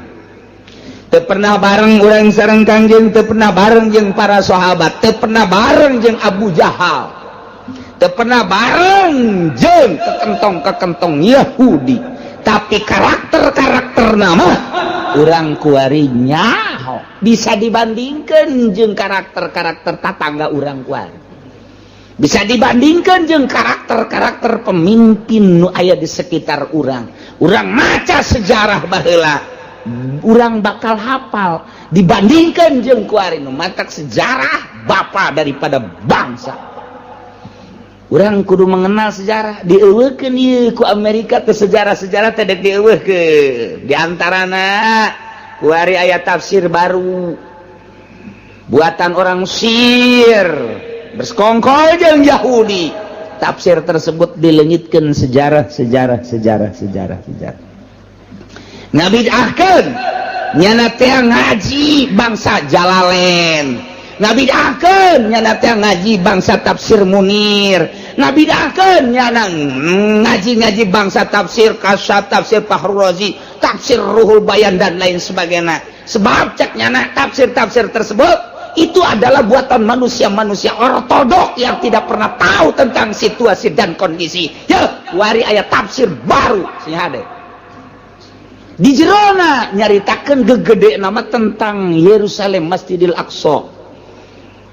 Teu pernah bareng urang sareng Kangjeng, teu pernah bareng jeung para sahabat, teu pernah bareng jeung Abu Jahal. Teu pernah bareng jeung kekentong-kekentong Yahudi. Tapi karakter-karakter nama urang kuari nyaho bisa dibandingkan jeung karakter-karakter tetangga urang kuari bisa dibandingkan jeung karakter-karakter pemimpin nu aya di sekitar urang maca sejarah baheula urang bakal hafal dibandingkan jeung kuari nu matak sejarah bapa daripada bangsa. Urang kudu mengenal sejarah dieuweukeun ieu ku Amerika teh sejarah-sejarah teh dieuweukeun di antarana kuari aya tafsir baru buatan orang Mesir bersekongkol jeung Yahudi tafsir tersebut dileungitkeun sejarah ngabidahkeun nyana teh ngaji bangsa Jalalain ngabidahkeun nyana teh ngaji bangsa tafsir Munir ngabidahkeun nyana ngaji bangsa tafsir Kasyaf tafsir Fakhrul Razi tafsir Ruhul Bayan dan lain sebagainya sebab cek nyana tafsir-tafsir tersebut itu adalah buatan manusia-manusia ortodok yang tidak pernah tahu tentang situasi dan kondisi ya wari aya tafsir baru sih hade di jerona nyaritakeun gegede nama tentang Yerusalem Masjidil Aqsa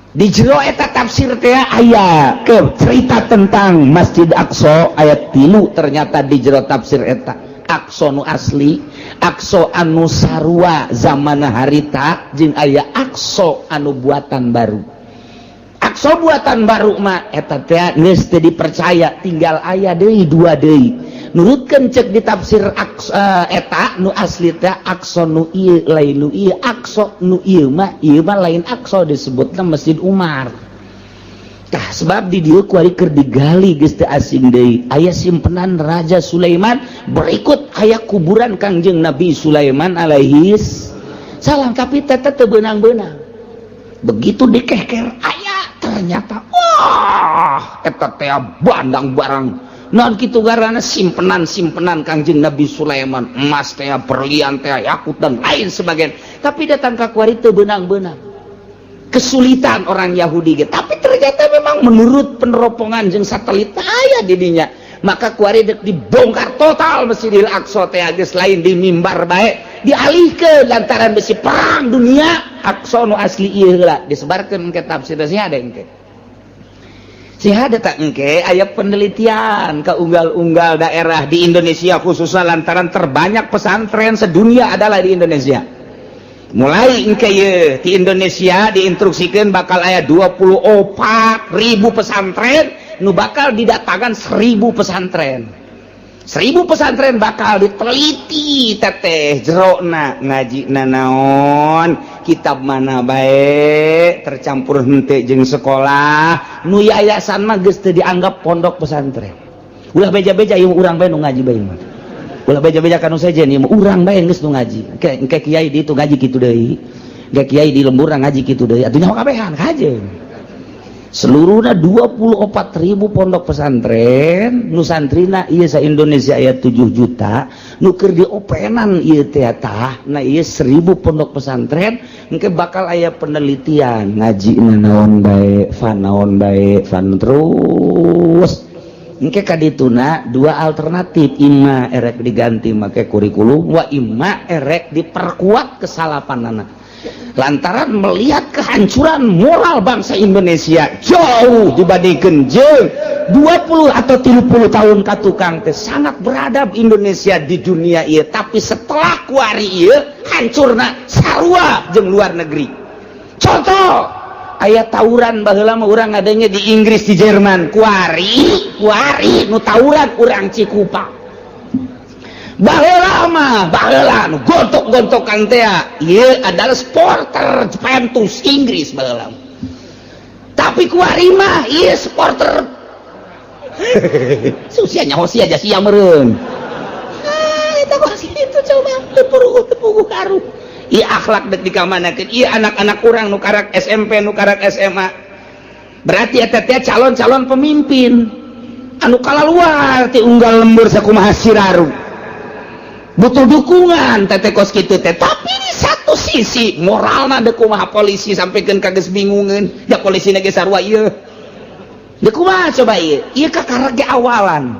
di jero eta tafsir teh aya ke cerita tentang Masjid Aqsa ayat 3 ternyata di jero tafsir eta Aqsa nu asli Aqsa anu sarua zaman harita jeung aya Aqsa anu buatan baru Aqsa buatan baru mah eta teh geus teu dipercaya tinggal aya deui dua deui nurutkeun cek di tafsir eta nu asli teh Aqsa nu ieu lain nu ieu Aqsa nu ieu mah lain Aqsa disebutna Masjid Umar tah sebab di dieu kuari keur digali geus teu asing deui aya simpenan Raja Sulaiman berikut aya kuburan Kangjeng Nabi Sulaiman alaihis salam tapi teteh teu beunang-beunang begitu dikeker aya ternyata wah eta teh bandang barang naon kitu garana simpenan Kangjeng Nabi Sulaiman emas teh berlian teh yakut dan lain sebagainya tapi datang ka kuari teu beunang-beunang kesulitan orang Yahudi gitu tapi ternyata memang menurut peneropongan jeung satelit aya di dinya maka kuari dek dibongkar total Masjidil Aqsa teh geus lain di mimbar bae dialihkeun lantaran besi perang dunia Aqsa nu asli ieu heula disebarkeun ke tafsir sih ada engke sih ada tak engke aya penelitian ke unggal-unggal daerah di Indonesia khususnya lantaran terbanyak pesantren sedunia adalah di Indonesia mulai engke ye di Indonesia diinstruksikan bakal aya 24.000 pesantren nu bakal didatangkan 1.000 pesantren 1.000 pesantren bakal diteliti teteh jerona ngaji nanaon kitab mana baik tercampur henteu jeung sekolah nu yayasan mah geus teu dianggap pondok pesantren ulah beja-beja ieu urang bae nu ngaji bae mah ulah beja-beja kanu saja ieu mah urang bae geus nu ngaji engke kiai di itu ngaji kitu deui engke kiai di lembur ngaji kitu deui atuh nyaho kabehan kajeun seluruhnya 24.000 pondok pesantren nusantrina iya sa Indonesia aya 7 juta nu keur diopenan ieu teh tah nah ieu 1.000 pondok pesantren engke bakal aya penelitian ngaji naon bae fan terus engke kadituna dua alternatif imma erek diganti make kurikulum wa imma erek diperkuat kesalapanana lantaran melihat kehancuran moral bangsa Indonesia jauh dibandingkan jeung 20 atau 30 tahun ka tukang teh sangat beradab Indonesia di dunia ieu tapi setelah kuari ieu hancurna sarua jeung luar negeri contoh aya tawuran baheula mah urang adanya di Inggris di Jerman kuari nu tawuran urang Cikupa baheula nu gontok-gontokan teh ieu adalah supporter Juventus Inggris baheula tapi kuari mah ieu supporter susia nyaho sia aja sia meureun eta kos kitu coba teu karu ieu akhlak dek dikamanakeun ieu anak-anak urang nu karak SMP nu karak SMA berarti eta teh calon-calon pemimpin anu kalaluar ti unggal lembur sakumaha siraru butuh dukungan teteh kos kitu teh tapi di satu sisi moralna deuk kumaha polisi sampikeun ka geus bingungeun da polisi ge sarua ieu deuk kumaha coba ieu ieu kakarage awalan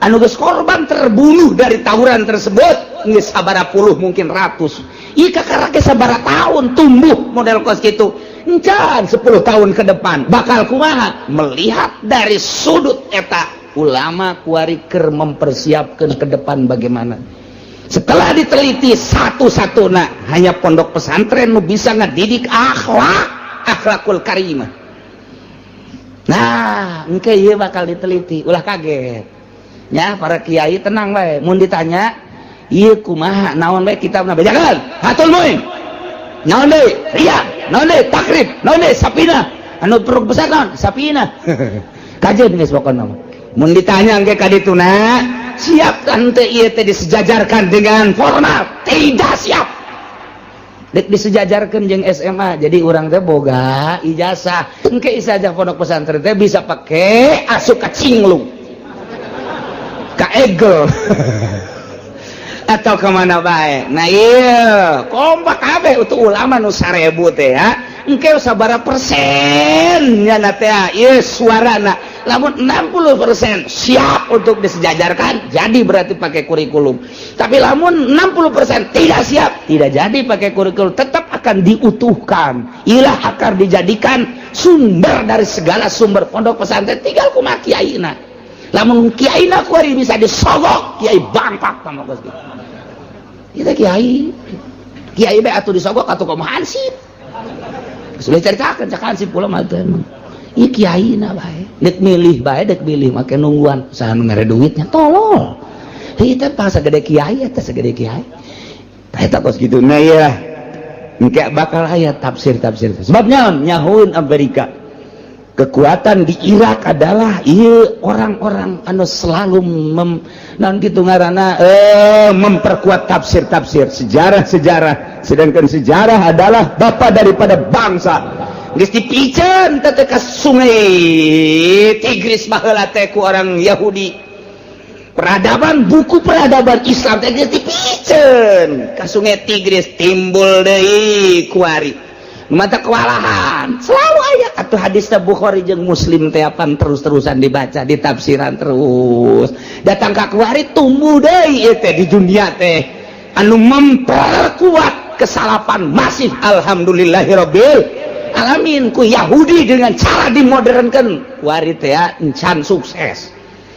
anu geus korban terbunuh dari tawuran tersebut geus sabaraha puluh mungkin ratus ieu kakarage sabaraha tahun tumbuh model kos kitu encan 10 tahun ke depan bakal kumaha melihat dari sudut eta ulama kuari keur mempersiapkan ke depan bagaimana setelah diteliti satu-satuna hanya pondok pesantren nu bisa ngedidik akhlakul karimah nah engke ieu bakal diteliti ulah kaget nya para kiai tenang bae mun ditanya ieu kumaha naon bae kitabna bejakeun hatul muin naon deui riya naon deui takrib naon deui sapina anu perlu besar naon sapina kajeun geus pokona mun ditanya engke ka dituna siap kan teh ieu teh disejajarkan dengan formal tidak siap dek disejajarkan jeung SMA jadi urang teh boga ijazah engke ijazah pondok pesantren teh bisa pake asup ka cinglung ka egel atau kemana bae nah iya kompak kabeh utuh ulama nu 1000 teh ya engke sabaraha persen nya teh ieu suarana lamun 60% siap untuk disejajarkan jadi berarti pakai kurikulum tapi lamun 60% tidak siap tidak jadi pakai kurikulum tetap akan diutuhkan ilah akan dijadikan sumber dari segala sumber pondok pesantren tinggal kumaha kiaina lamun kiaina kuari bisa disogok kiai bangpak sama geus kita kiai bae atuh disogok atuh kumaha hansip sudah ceritakan cak hansip pula mah teh ieu kiaina bae dek milih make nungguan saha nu mere duitnya tolol ieu teh pas sagede kiai eta sagede kiai eta kos kitu nah ya engke bakal aya tafsir sebab naon nyahoeun Amerika kekuatan di Irak adalah ieu orang-orang anu selalu naon kitu ngaranna memperkuat tafsir sejarah sedangkan sejarah adalah bapa daripada bangsa geus dipicen teh ka sungai Tigris baheula teh ku orang Yahudi. Peradaban buku peradaban Islam teh geus dipicen ka sungai Tigris, timbul deui kuari mata kewalahan. Selalu aya atuh hadis Bukhari jeung Muslim teh apan terus-terusan dibaca, ditafsiran terus. Datang ka kuari tumbuh deui ieu teh di dunia teh anu memperkuat kesalapan masih alhamdulillahirabbil alamin ku Yahudi dengan cara dimodernkeun kuari teh encan sukses.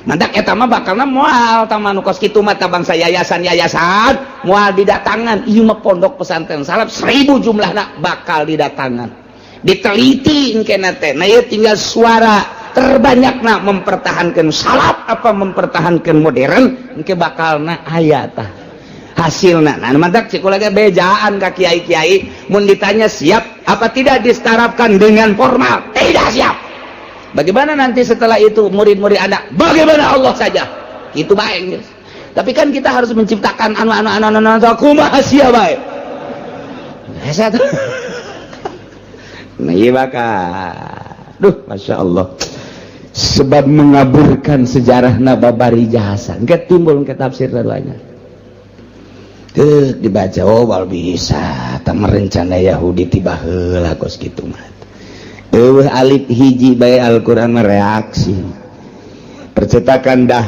Mantak eta mah bakalna moal tamanu kos kitu mah bangsa yayasan-yayasan moal didatangan ieu mah pondok pesantren salaf 1000 jumlahna bakal didatangan. Diteliti engkena teh na ieu tinggal suara terbanyakna mempertahankan salaf apa mempertahankan modern engke bakalna aya tah hasilna. Nah mantak cikulaga bejaan ka kiai-kiai mun ditanya siap apa tidak disetarapkan dengan formal, tidak siap. Bagaimana nanti setelah itu murid-murid anak? Bagaimana Allah saja? Itu baik. Tapi kan kita harus menciptakan anu kumaha sia bae. Satu. Nah, iya bakal. Duh, Masya Allah. Sebab mengaburkan sejarah nababari jahasan. Engke timbul ke tafsir daduanya. Tuh dibaca oh wal bisa. Tak merencana Yahudi tiba heula kos kitu mah. Alif hiji bae Al-Quran mereaksi percetakan dah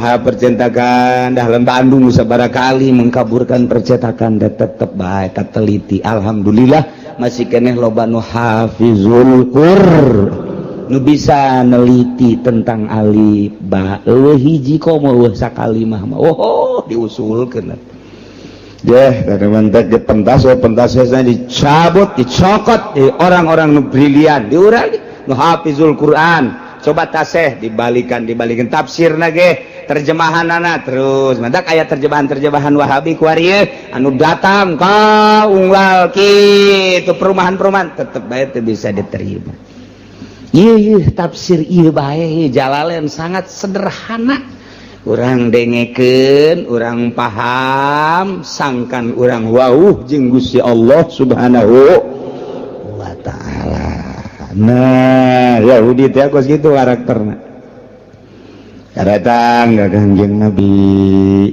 Bandung sabaraha kali mengkaburkan percetakan dah tetep bae kateliti. Alhamdulillah masih keneh loba nu hafizul Qur'an nu bisa neliti tentang alif ba hiji komo sakalimah mah diusulkeun mantek pentasnya dicabut, dicokot di orang-orang nu brilian, diurang nu hafizul Quran. Coba taseh dibalikan tafsirna ge, terjemahanana terus. Mantak aya terjemahan Wahabi kuari anu datang ka unggal kitu perumahan-perumahan tetep bae teu bisa diterima. Ieu tafsir ieu bae Jalalain sangat sederhana. Urang dengekeun, urang paham, sangkan urang wauh jeung Gusti Allah Subhanahu wa taala. Nah, Yahudi teh kos kitu karakterna. Datang ka Kangjeng Nabi.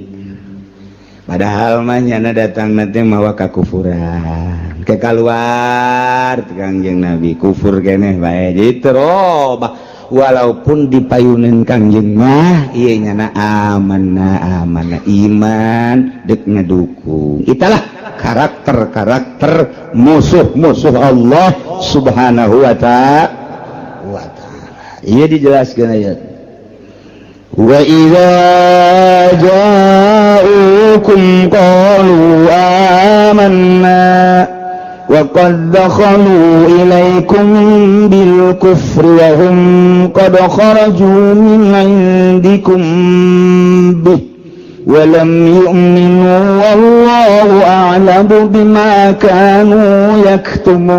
Padahal mah nyana datang nanti mawa kakufuran. Ke kaluar Kangjeng Nabi kufur keneh bae diterobah. Walaupun dipayunin Kangjeng mah ieu nyana amanah iman dek ngedukung. Italah karakter musuh-musuh Allah Subhanahu wa ta'ala. Ieu dijelaskeun aya. Wa idza ja'ukum qalu amanna وَقَدْ دَخَلُوا إِلَيْكُمْ بِالْكُفْرِ وَهُمْ قَدْ خَرَجُوا مِنْ عِنْدِكُمْ بِهِ وَلَمْ يُؤْمِنُوا وَاللَّهُ أَعْلَمُ بِمَا كَانُوا يَكْتُمُونَ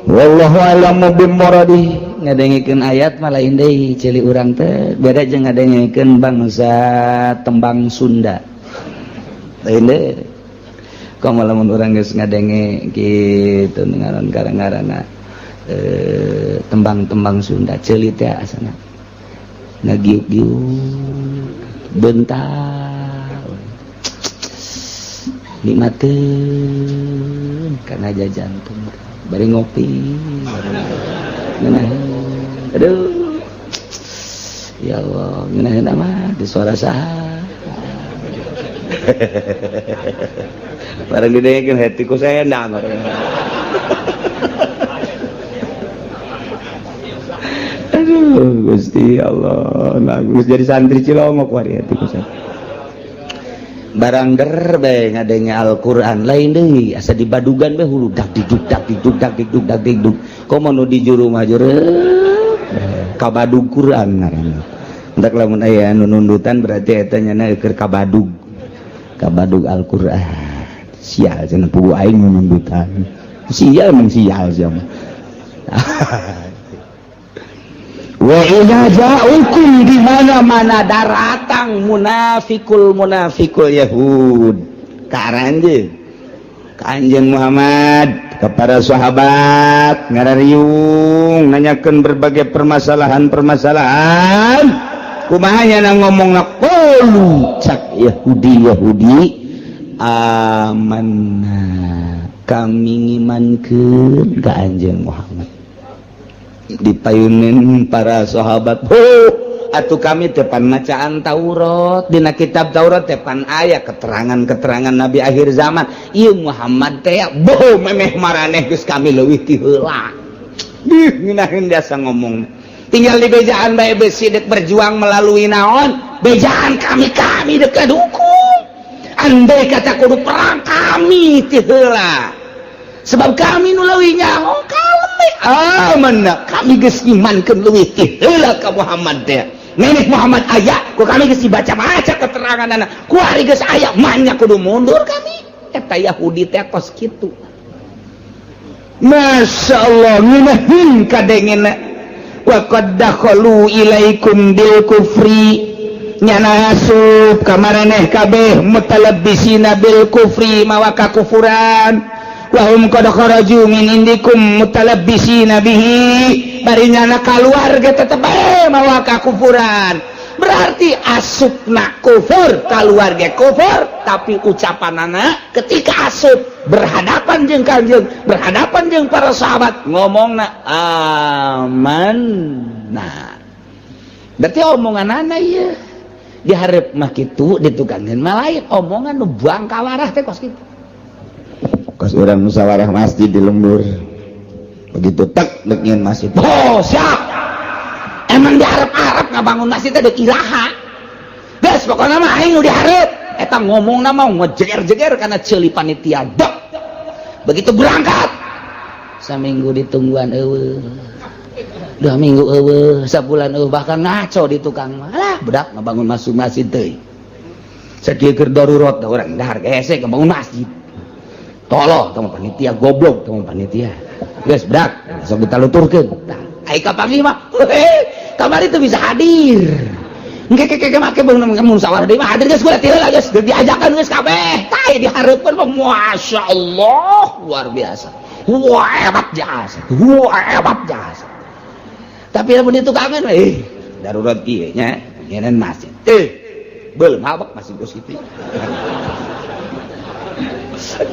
وَاللَّهُ أَعْلَمُ بِمُرَادِهِ. Ngadengikeun ayat malah lain deui cili urang teh beda jeung ngadengikeun bangsa tembang Sunda. Lain deui. Kamu lamun orang geus ngadenge gitu ngaran garang-garana tembang-tembang Sunda ceuli teh asana ngagiuk-giuk bentar nikmateun kana jantung bari ngopi aduh ya Allah ngeunaheun mah di suara saha barang didengekeun hati ku sendang. Aduh Gusti Allah, bagus jadi santri Cilongok wari hati ku sendang. Barang ger bae ngadenge Al-Qur'an lain deui asa di badugan bae hulu dak diduk. Komo nu di juru mah ka badug Qur'an ngaranna. Entak lamun aya nu nundutan berarti eta nyana keur ka badug Al-Qur'an. Sial cenah pugu aing nundutan. Sial mung sial sia mah. Wa idza ja'ukum di mana-mana daratang munafikul Yahud. Ka aranjeun. Ka Anjeun Muhammad kepada sahabat ngarariung nanyakeun berbagai permasalahan kumahanya na ngomongna qalu cak Yahudi amanna kami ngimankeun ka Anjeun Muhammad dipayunin para sahabat atuh kami tepan macaan Taurat dina kitab Taurat tepan aya keterangan-keterangan Nabi akhir zaman ieu Muhammad teh memeh maraneh geus kami leuwih ti heula ngeunaheun biasa ngomong tinggal di bejaan bae besi dek berjuang melalui naon bejaan kami dek kadukung andai kata kudu perang kami ti heula sebab kami nu leuwih nyaho kalem amanna kami geus imankeun leuwih ti heula ka Muhammad teh nenek Muhammad aya ku kami geus dibaca-baca keteranganna ku ari geus aya manya kudu mundur kami eta Yahudi teh kos kitu masyaallah ngeunaheun kadengena wa qad dakhalu ilaikum bil kufri nyana asup ka maraneh kabeh mutalabbisina bil kufri mawa kakufuran wa hum qad kharaju min indikum mutalabbisina bihi bari nyana kaluarga tetep bae mawa kakufuran berarti asupna kufur keluarga kufur tapi ucapanana ketika asup berhadapan jeung Kanjeng berhadapan jeung para sahabat ngomongna amanna berarti omonganana ieu di hareup mah kitu ditukangeun mah lain omongan nu buang kawarah teh kos kitu kos urang musyawarah masjid di lembur begitu tek leungieun masjid siap emang diharap-harap ngabangun masjid teh deuk ilaha geus pokona mah aing nu dihareup eta ngomongna mah ngejeger-jeger kana ceuli panitia dok begitu berangkat saminggu ditungguan eueuh 2 minggu eueuh sabulan eueuh bahkan ngaco di tukang mah alah budak ngabangun masuk masjid teuing sakieu keur darurat da urang dahar hese ngabangun masjid tolol kamu panitia goblok kamu panitia geus budak sok ditaluturkeun tah ai ka panglima kamari teu bisa hadir engke make beung musyawarah deui mah hadir geus kudu tiheula geus diajakan geus kabeh tah dihareupeun mah masyaallah luar biasa hebat jasa tapi lamun ditukangan darurat ieu nya ngeunaan masjid belum habak masih kos kitu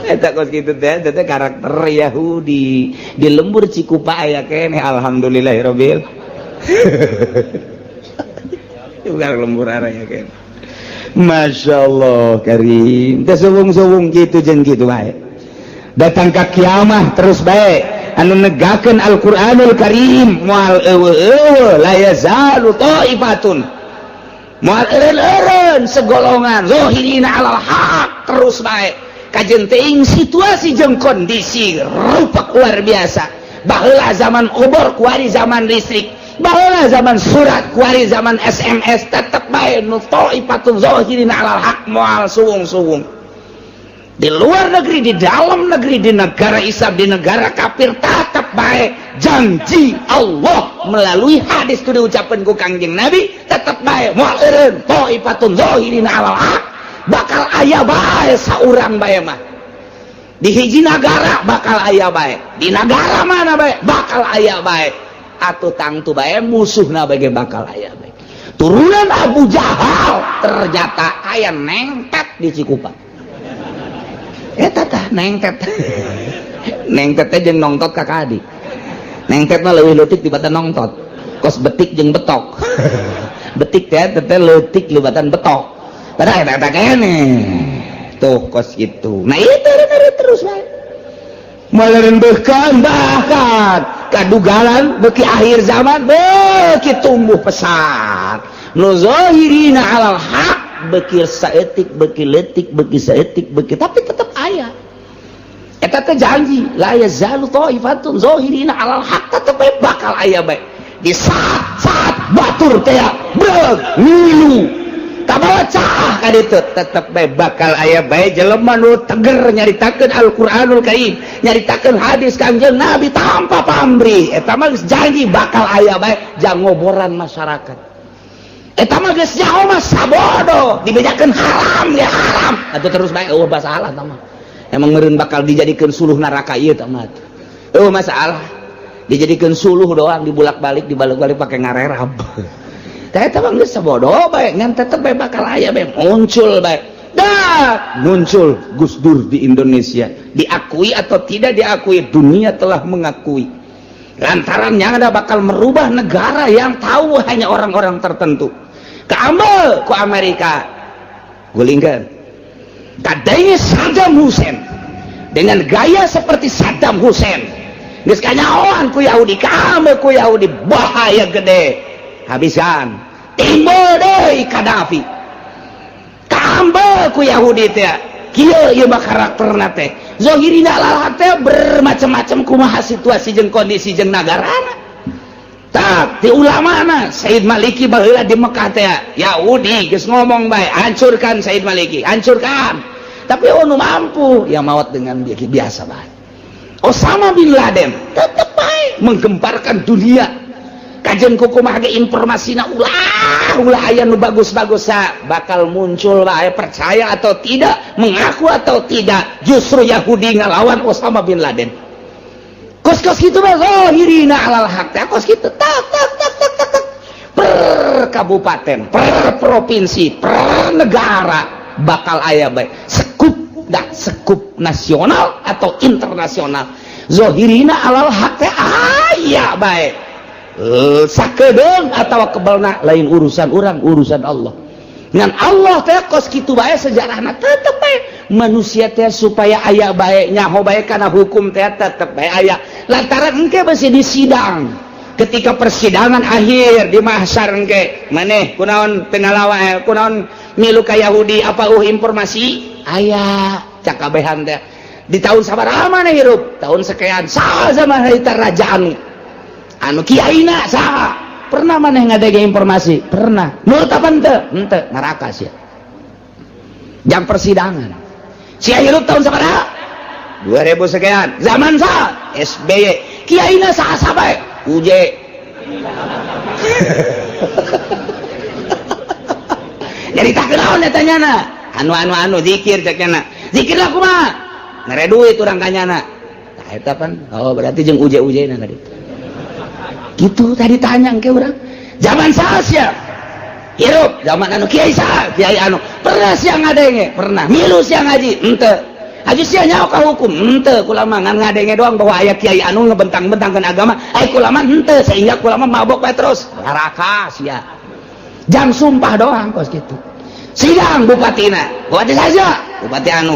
eta kos kitu teh karakter Yahudi di lembur Cikupa aya keneh alhamdulillahirabbil bukan lembur araya keneh masyaallah karim teh suwung-suwung kitu jeung kitu bae datang ka kiamah terus bae anu negakeun Al-Qur'anul Karim moal eueuh la yazalu taifatun moal eureun segolongan zahirina alal haq terus bae kajen teuing situasi jeung kondisi rupa luar biasa baheula zaman obor kuari zaman listrik baheula zaman surat kuari zaman SMS tetep bae nu taifatun zahirina alal haq moal suwung-suwung di luar negeri, di dalam negeri, di negara Islam, di negara kafir tetap baik janji Allah melalui hadis itu diucapkan ku Kangjeng Nabi tetap baik mu'irun ta'ifatun zahirina alal haq bakal aya bae saurang bae mah di hiji negara bakal aya bae di negara mana bae bakal aya bae atuh tangtu bae musuhna bae bakal aya bae turunan Abu Jahal ternyata aya nengtet di Cikupa eta tah nengtet nengtet teh jeung nongtot kakadi nengtet mah leuwih leutik tibatan nongtot kos betik jeung betok betik teh leutik libatan betok padahal eta keneh tuh kos kitu nah itu terus bae meureun bahkan kadugalan beuki akhir zaman beuki tumbuh pesat nu zahirina alal haq beki saetik beki letik beki saetik beki tapi tetap aya eta teh janji la yazalu taifatun zahirina alal haq tetep bakal aya bae di saat batur teh breg ngilu kabawa cah ka ditu tetep bae bakal aya bae jelema nu teger nyaritakeun Al-Qur'anul Karim nyaritakeun hadis Kanjeng Nabi tanpa pamrih eta mah janji bakal aya bae jang ngoboran masyarakat eta mah geus nyaho mah sabodo dibejakeun haram ya haram atuh terus bae eueuh bahasa halal tah mah emang meureun bakal dijadikan suluh neraka ieu tamat. Masalah dijadikan suluh doang dibulak-balik dibalik-balik pakai ngarerab. Tah eta mah geus sabodoh bae ngan tetep bae bakal aya bae muncul bae. Dah muncul Gus Dur di Indonesia. Diakui atau tidak diakui, dunia telah mengakui. Lantarannya ada bakal merubah negara yang tahu hanya orang-orang tertentu. Keambil ke Amerika, gulingkan. Kadangnya Saddam Hussein dengan gaya seperti Saddam Hussein. Geus kanyaoan ku Yahudi, keambil ku Yahudi bahaya gede. Habisan. Timbul deui Gaddafi. Keambil ku Yahudi teh. Kieu ieu mah karakterna teh. Zahirina lalak teh bermacam-macam kumaha situasi jeung kondisi jeung nagarana. Tak di ulamana Said Maliki baheula di Mekah teh Yahudi geus ngomong bae hancurkan Said Maliki, hancurkan. Tapi nu mampu yang maut dengan biasa bae. Osama bin Laden tetep bae menggemparkan dunia. Kajen kumaha ge informasina ulah aya nu bagus-bagus bakal muncul bae, percaya atau tidak, mengaku atau tidak, justru Yahudi ngalawan Osama bin Laden. Kos-kos gitu mah zahirina alal haq teh kos gitu tak per kabupaten, per provinsi, per negara bakal aya bae sekup nasional atau internasional. Zahirina alal haq teh aya bae. Sakedeung atawa kebalna lain urusan urang, urusan Allah. Ngan Allah teh kos kitu bae sejarahna tetep bae manusia teh supaya aya bae nyaho bae kana hukum teh tetep bae aya. Lantaran engke masih di sidang. Ketika persidangan akhir di mahsyar engke, maneh kunaon teu ngalawa kunaon milu ka Yahudi apa informasi aya cak kabehan teh. Di tahun sabaraha maneh hirup? Tahun sekian. Saha zaman harita rajaan anu kiaina saha? Pernah maneh ngadege informasi? Pernah. Nurut apa henteu? Henteu, neraka sia. Jam persidangan. Sia hirup tahun sabaraha? 2000 sekian. Zaman saha? SBY. Kiaina saha bae? UJ. Jadi tak kenaon eta nyana. Anu zikir cek nyana. Zikir lah kumaha? Nare duit urang kanyana. Tah eta pan. Oh, berarti jeung UJ-UJ-na tadi. Gitu tadi tanya ke orang zaman saha hirup zaman anu kiai saha kiai anu pernah siang ngadenge pernah milu siang ngaji henteu haji sia nyaho ka hukum henteu kulama ngan ngadenge doang bahwa aya kiai anu ngebentang-bentangkeun agama kulama henteu sehingga kulama mabok bae terus neraka sia jang sumpah doang kos gitu sidang bupatina bupati saja bupati anu.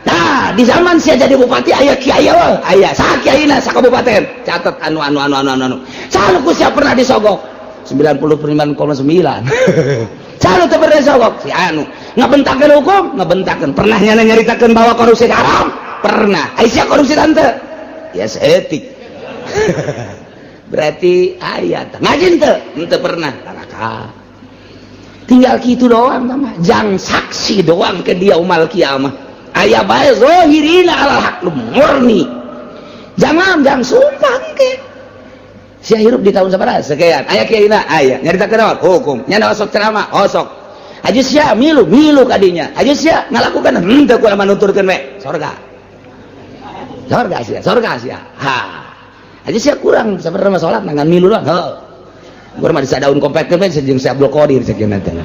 Nah, di zaman saya jadi bupati aya kiai aya saha kiaina sa kabupaten catet anu saha ku sia pernah disogok 95,9 saha teu pernah disogok si anu ngabentakeun hukum ngabentakeun pernah nyaritakeun bahwa korupsi haram pernah ai sia korupsi tante ya etik berarti aya ngaji henteu pernah neraka tinggal kitu doang mah jang saksi doang ke dia umal kiamah aya bae zahirina alal haq murni. Jangan sumpah engke. Sia hirup di tahun sabaraha sekian. Aya kiaina aya nyaritakeun naon hukum. Nya osok ceramah osok. Haji sia milu kadinya. Haji sia ngalakukeun henteu kudu manuturkeun we surga. Surga sia. Ha. Haji sia kurang sabarna mah salat ngan milu lah. Heuh. Gua mah disadaun kompeten we jeung si Abdul Qadir sakieu teh.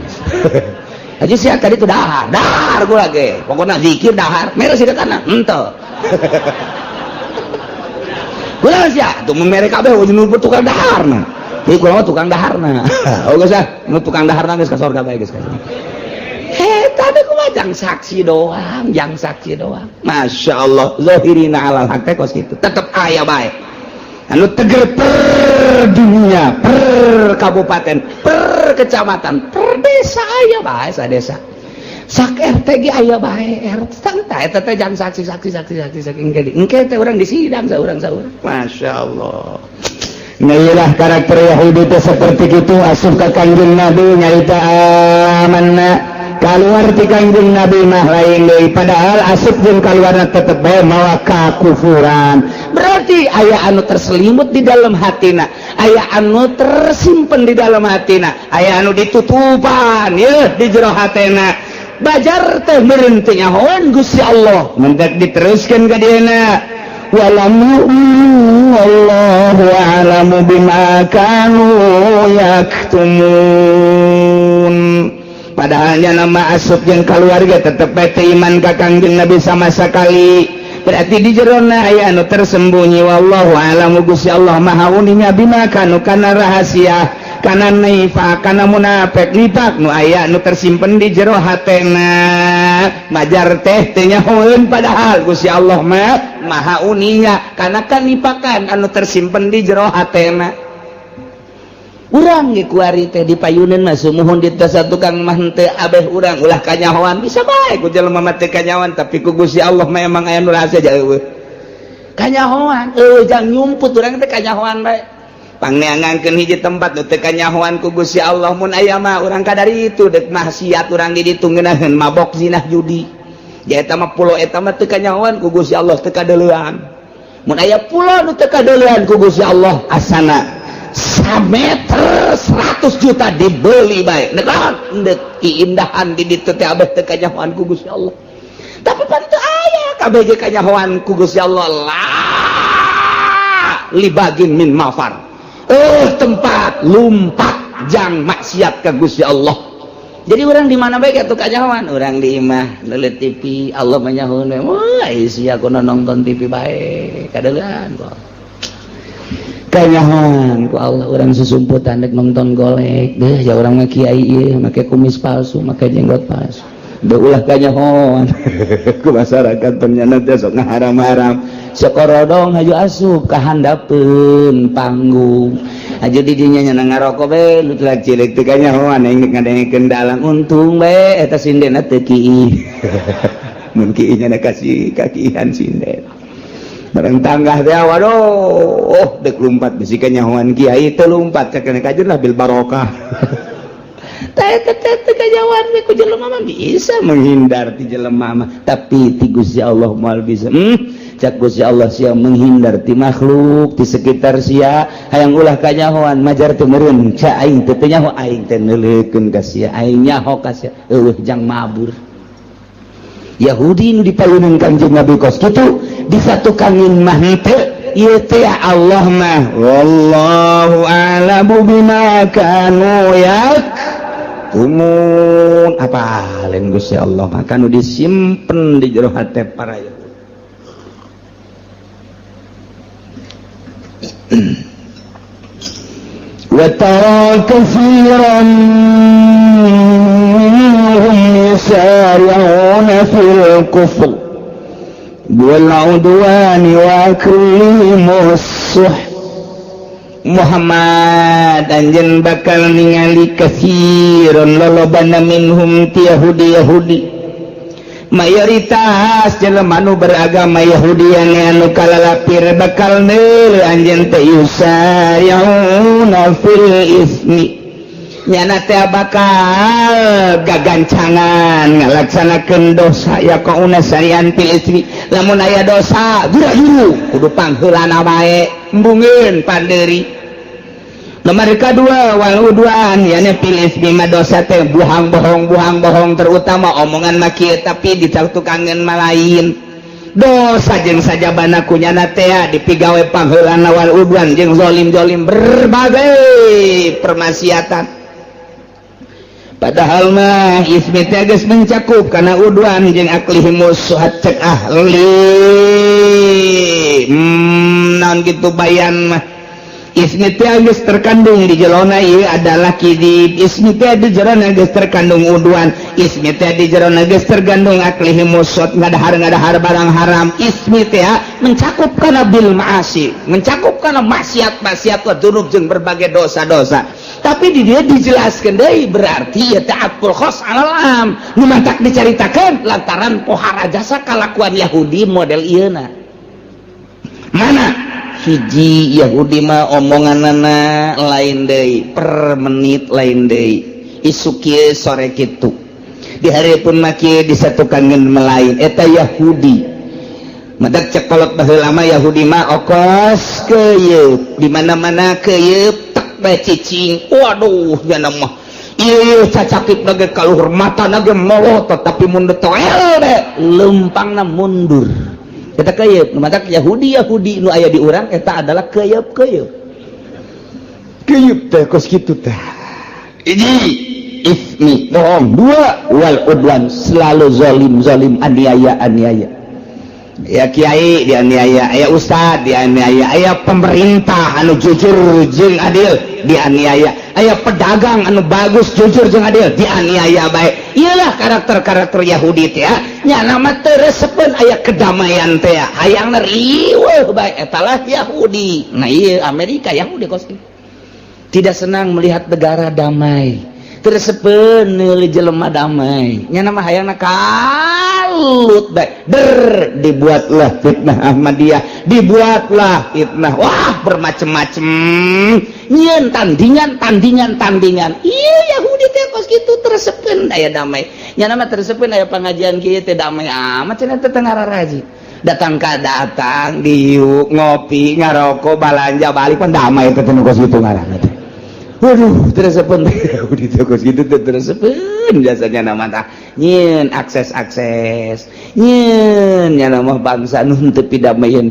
Haji sia tadi itu dahar gue lagi pokoknya zikir dahar mereka sih dekatna henteu gue lah sia tuh merek kabeh ujung tukang daharna jadi gue mah tukang daharna oh geus nu tukang daharna geus ka surga bae geus tapi gue mah jang saksi doang Masya Allah zahirina alal haq teh kos kitu tetep aya bae anu teger per dunia per kabupaten per kecamatan per desa aya bae desa sak RT ge aya bae RT eta teh jangan saksi engke teh urang disidang saurang Masya Allah. Nailah karakter Yahudi teh seperti itu asup ka Kanjeng Nabi nyarita amanna keluar ti Kanjeng Nabi mah lain deui padahal asup jeung kaluarna tetep bae mawa kakufuran. Berarti aya anu terselimut di dalam hatina, aya anu tersimpen di dalam hatina, aya anu ditutupan ya di jero hatena. bajar teh meureun teu nyahoan Gusti Allah mendak diteruskan ka dieuna walam yu'minu wallahu a'lamu bima kanu yaktumun. Padahalnya nama asup jeung keluarga tetep teu iman ka Kangjeng Nabi sama sekali. Berarti di jerona aya anu tersembunyi wallahu a'lamu Gusti Allah maha uninya bima kanu kana rahasia kana nifaq kana munafik nifaq nu aya nu tersimpen di jero hatena majar teh teu nyahoeun padahal Gusti Allah mah maha uninya kana kanifakan anu tersimpen di jero hatena. Urang ge kuari teh dipayuneun mah sumuhun di tasa tukang mah teu abeh urang ulah kanyahoan bisa bae ku jelema mah teu kanyahoan tapi ku Gusti Allah mah emang aya nu rahasia eueuh kanyahoan jang nyumput urang teh kanyahoan bae pangneangankeun hiji tempat nu teu kanyahoan ku Gusti Allah mun aya mah urang kadari itu dek maksiat urang di ditu ngeunaheun mabok zinah judi ja eta mah pulo eta mah teu kanyahoan ku Gusti Allah teu kadeulean mun aya pulo nu teu kadeulean ku Gusti Allah asana sameter 100 juta dibeli baik ndek keindahan di ditu teh abeh teu kanyahoan ku Gusti Allah tapi pan teu aya kabeh ge kanyahoan ku Gusti Allah la libagin min mafar tempat lumpat jang maksiat ka Gusti Allah. Jadi orang di mana baik atuh kanyahoan orang di imah leuleut TV Allah menyahoeun wah sia aku nonton TV bae kadeulean kok kanyahoan ku Allah orang susumputan dek nonton golek deh ya orang mah kiai ieu make kumis palsu make jenggot palsu deu ulah kanyahoan ku masyarakat ternyata teh sok ngaharam-haram sakorodong haju asup ka handapeun panggung haju di dinya nya ngarokok bae nu telah cilik teu kanyahoan engke ngadengkeun dalang untung bae eta sindena teu kieu mun kieu nya kasih kakihan sinden bareng tanggah teh waduh dek lumpat bisi kanyahoan kiai teu lumpat cakena kajun lah bil barokah teh kanyahoan we ku jelema mah bisa menghindar ti jelema mah tapi ti Gusti Allah moal bisa cak Gusti Allah sia menghindar ti makhluk ti sekitar sia hayang ulah kanyahoan majar teu meureun ca aing teu nyaho aing teh neuleukeun ka sia aing nyaho ka sia eueuh jang mabur Yahudi nu dipayuneun Kangjeng Nabi kos kitu disatukangin mah teu ieu teh Allah mah wallahu a'lamu bima kanu yaktumun apaleun Gusti Allah mah kanu disimpen di jero hate para Yahudi. Wa tara katsiran minhum yasari'una fil kufr wal 'udwani wa aklihim as-suh. Muhammad anjeun bakal ningali katsiran lolobana minhum ti Yahudi mayoritas jelema nu beragama Yahudi anu kalalapir bakal neul anjeun teh yusari'una fil ismi nyana teh bakal gagancangan ngalaksanakeun dosa ya qauna sarian fil ismi lamun aya dosa juru kudu pangheulana bae embungeun pandeuri. Nomor kedua wal udwan yana fil ismi mah dosa teh buhang bohong terutama omongan mah kieu tapi dicatukangkeun mah lain dosa jeung sajabana kunyana teh dipigawe pangheulana wal udwan jeung zalim berbagai permaksiatan padahal mah ismi teh geus mencakup kana udwan jeung aklihimus suhat cek ahli naon kitu bayan mah ismi teh geus terkandung di jelona ieu adalah kidib ismi teh di jerona geus terkandung udwan ismi teh di jerona geus terkandung aklihi musot ngadahar barang haram ismi teh mencakup kana bil ma'asi mencakup kana maksiat wa dzunub jeung berbagai dosa-dosa tapi di dia dijelaskeun deui berarti ya ta'aqqul khos alal am nu matak dicaritakeun lantaran pohara jasa kalakuan Yahudi model ieuna mana hiji Yahudi mah omonganana lain deui per menit lain deui isu kieu sore kitu di hareupeun mah kieu disatukankeun melain eta Yahudi madak cekolot baheula mah Yahudi mah okos keuyeub di mana-mana keuyeub tek bae cicing waduh nya mah iya cacakip lagi kaluhur mata lagi molot tapi mundur toel deh lempangna mundur kita kayep mata Yahudi nu aya di urang eta adalah kayep teh kos kitu teh ini ismi bohong dua wal udwan selalu zalim aniaya ya kiai dianiaya aya ustad dianiaya aya pemerintah anu jujur jeung adil dianiaya aya pedagang anu bagus jujur jeung adil dianiaya bae iyalah karakter Yahudi teh nya nama teu resepeun aya kedamaian teh hayangna riweuh bae etalah Yahudi. Nah ieu Amerika Yahudi kos tidak senang melihat negara damai teresepeun neuli jelema damai nya nama hayangna kalut bae dibuatlah fitnah Ahmadiyah dibuatlah fitnah wah bermacam-macam nyeun tandingan iya Yahudi teh kos kitu teresepeun aya damai nya nama teresepeun aya pangajian kieu teh damai amat cenah teh ngararaji datang diuk ngopi ngaroko balanja balik pan damai teh kos kitu ngaranna teh. Waduh, teresepeun Yahudi teh kos kitu teh teresepeun biasanya nama tah nyeun akses nyeun nya nama bangsa nu teu pidamieun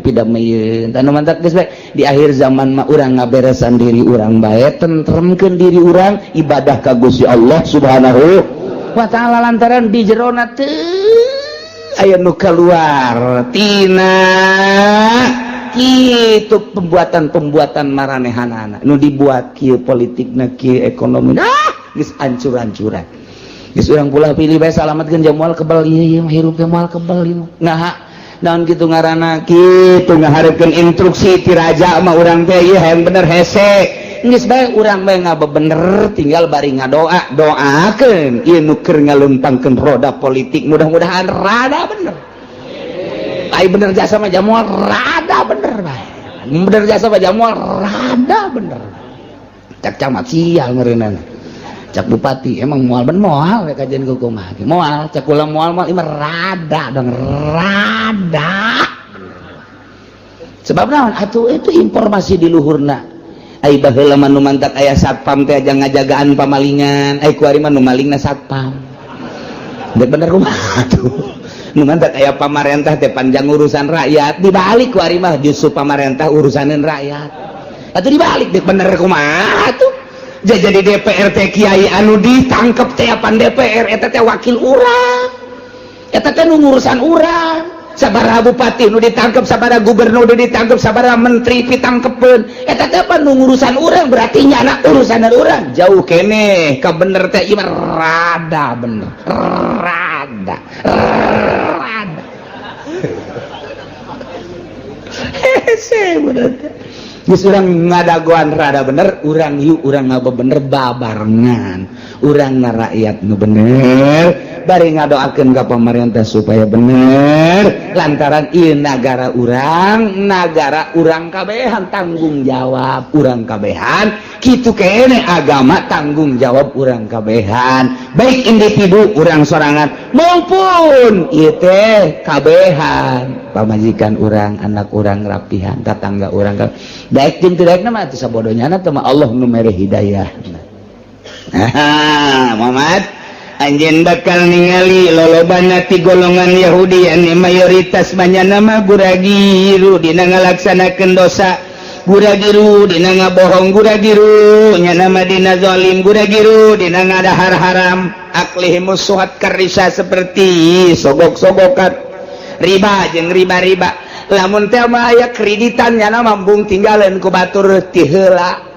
tah nu mantap geus bae di akhir zaman mah urang ngaberesan diri urang bae tentremkeun diri urang ibadah ka Gusti Allah Subhanahu wa taala lantaran di jerona teu aya nu kaluar tina kitu pembuatan maranehanana nu dibuat kieu politikna kieu ekonomi geus hancur-hancuran geus urang pula pilih bae salametkeun jam moal kebal ieu hirup teh moal kebal ieu ngaha naon kitu ngaranna kitu ngahareupeun instruksi ti raja mah urang teh ieu hayang bener hese geus bae urang bae ngabebener tinggal bari ngadoa doakeun ieu nu keur ngaleumpangkeun roda politik mudah-mudahan rada bener. Ai bener jasa mah jamual rada bener bae. Bener jasa mah jamual rada bener. Cak camat sial ngeureunana. Cak bupati emang moal ben moal we kajian kumaha ge. Moal cak ulah moal imah rada dong rada. Sebab naon atuh itu informasi di luhurna. Ai baheula mah nu mantak aya satpam teh aja ngajagaan pamalingan. Ai kuari mah nu malingna satpam. Dek bener kumaha atuh. Nu mantak aya pamarentah teh panjang urusan rakyat dibalik ku ari mah justru pamarentah urusaneun rakyat atuh dibalik dek bener kumaha atuh jadi DPR teh kiai anu ditangkep teh pan DPR eta teh wakil urang eta teh nu ngurusan urang sabaraha bupati nu ditangkep sabaraha gubernur nu ditangkep sabaraha menteri ditangkepeun eta teh pan nu ngurusan urang berarti nyana urusaneun urang jauh keneh ka bener teh ieu rada bener rada hese bener geus urang ngadagoan rada bener urang ieu urang ngabebener babarengan urang ngarakyat nu bener bari ngadoakeun ka pamarentah supaya bener lantaran ieu nagara urang kabehan tanggung jawab urang kabehan kitu kene agama tanggung jawab urang kabehan baik individu urang sorangan maupun ieu teh kabehan pamajikan urang anak urang rapihan tetangga urang daek jeung teu daekna mah teu sabodonyana teh mah Allah nu mere hidayah. Muhammad anjeun bakal ningali lolobana ti golongan Yahudi anu mayoritas banyana mah guragiru dina ngalaksanakeun dosa guragiru dina ngabohong guragiru nya nama dina zalim guragiru dina ngadahar haram aklihimus suhat karisa seperti sogok-sogokan riba jeung riba-riba lamun teh mah aya kreditan nya mambung tinggaleun ku batur ti heula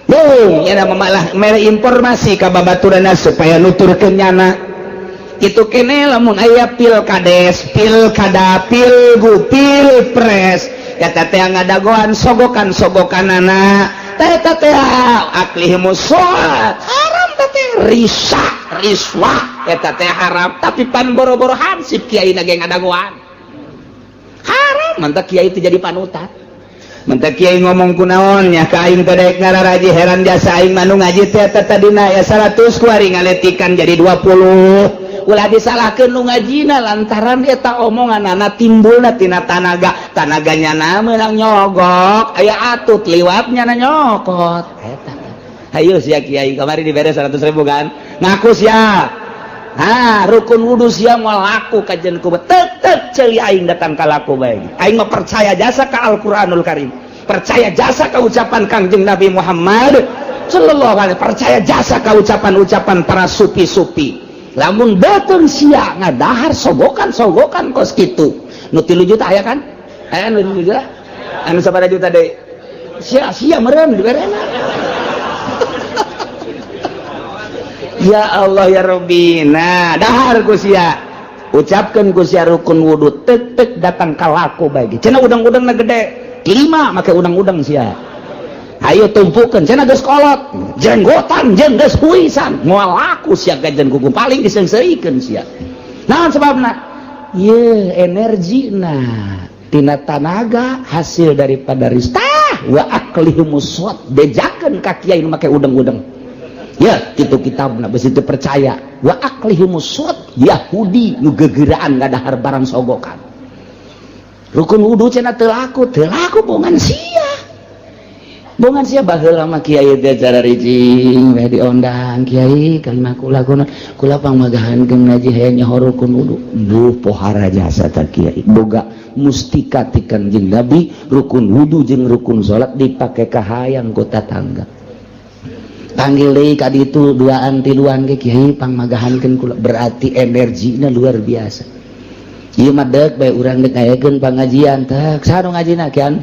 nya malah mere informasi ka babaturanna supaya nuturkeun nyana kitu kene lamun aya pilkades pilkada pilpres eta teh ngadagoan sogokan-sogokanana teh eta teh aklihimus haram teh riswah eta teh haram tapi pan boro-boro hansip kiai na ge ngadagoan haram mantap kiai itu jadi panutan mantap kiai ngomong kunaon nya ka aing teh daek ngararaji heran jasa aing manu ngaji teh tadina ya 100 kuari ngaletikan jadi 20 ulah disalahkeun nu ngajina lantaran eta omonganana timbulna tina tanaganya na meunang nyogok aya atut liwatnya na nyokot eta Ayo sia kiai kemarin diberes 100.000 kan ngaku sia rukun wudu sia mau laku kajian ku tetep ceuli aing datang ka laku bae aing mah percaya jasa ka Al-Qur'anul Karim percaya jasa ka ucapan Kangjeng Nabi Muhammad sallallahu alaihi percaya jasa ka ucapan-ucapan para supi-supi lamun beuteung sia ngadahar sogokan kos kitu nu 3 juta aya kan aya nu 3 juta anu sabaraha juta deui sia meureun diberena. Ya Allah ya Rabbi nah dahar ku sia ucapkan ku sia rukun wudu tetep datang ka laku bae cenah udang-udangna gede 5 make udang-udang sia ayo tumpukeun cenah geus kolot jenggotan jeung geus kuisan moal laku sia gajen kuku paling disengseuikeun sia naon sababna ye energina tina tanaga hasil daripada ristah wa aklihumus swat bejakeun ka kiai nu make udang-udang ya kitu kitabna beus teu percaya wa aklihumus swat Yahudi nu gegeuraan ngadahar barang sogokan rukun wudu cenah teu laku bongan sia baheula mah kiai teh cara ricing we diondang kiai kalima kula pangmagahankeun ngaji hayang nyaho rukun wudu duh pohara jasa ta kiai boga mustika ti Kangjeng Nabi rukun wudu jeung rukun salat dipake ka hayang ku tatangga panggil deui ka ditu duaan tiluan ge kiai pangmagahankeun kula berarti energina luar biasa ieu mah deuk bae urang deuk ngayakeun pangajian teh saha nu ngajina kian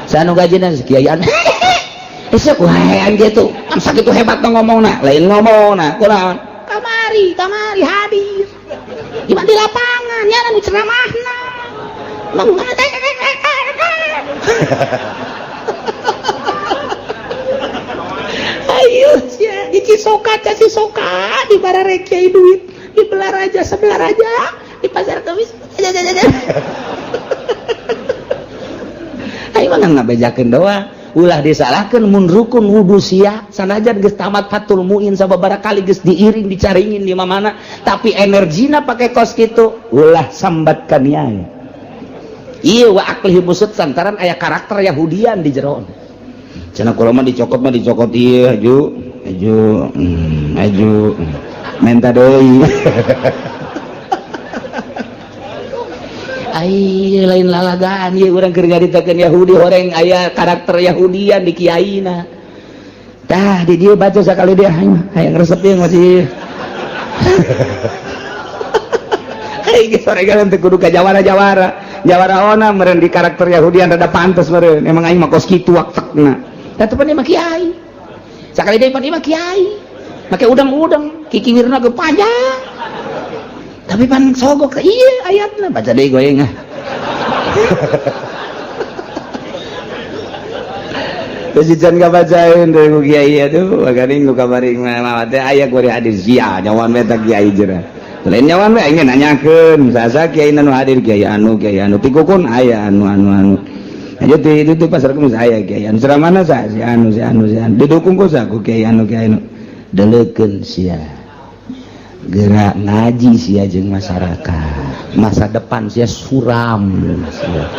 sanu gajina kiaian ese ku hayang gitu am sakitu hebat ngomongna lain ngomongna kunaon kamari hadir di lapangan nya nu ceramahna ayo sia di Cisoka di bararek kiai duit di Belaraja sebelah raja di pasar Kamis ayo mah ngabejakeun doa ulah disalahkeun mun rukun wudu sia sanajan geus tamat fatul muin sababaraha kali geus diiring dicaringin di mana tapi energina pake kos kitu ulah sambat ka niaya ieu wa aklihi busut santaran aya karakter Yahudian di jero cenah kula mah dicokot ieu aju menta deui ai lain lalagaan ieu urang keur ngaritakeun Yahudi horeng aya karakter Yahudian di kiaina tah di dieu baca sakali dia hayang resep ieu masih ai geus horengan teu kudu ka jawara ona meureun di karakter Yahudian rada pantes meureun emang aing mah kos kitu waktekna tah teu mah kiai sakali deui pan mah kiai make udang-udang kikiwirna ge panjang tapi pan sogok iya ayatna baca deui goyeng terus can kabacaeun deui ku kiai atuh bagaring ku kabaring mah teh aya ku hadis sia nyawan we teh kiai cenah lain nyawan we aing nanyakeun saha kiai nu hadir kiai anu pikukun aya anu aja itu pasar Kamis aya kiai anu ceramahna saha si anu didukung ku saha ku kiai anu deleukeun sia gerak ngaji sia jeung masyarakat masa depan sia suram sia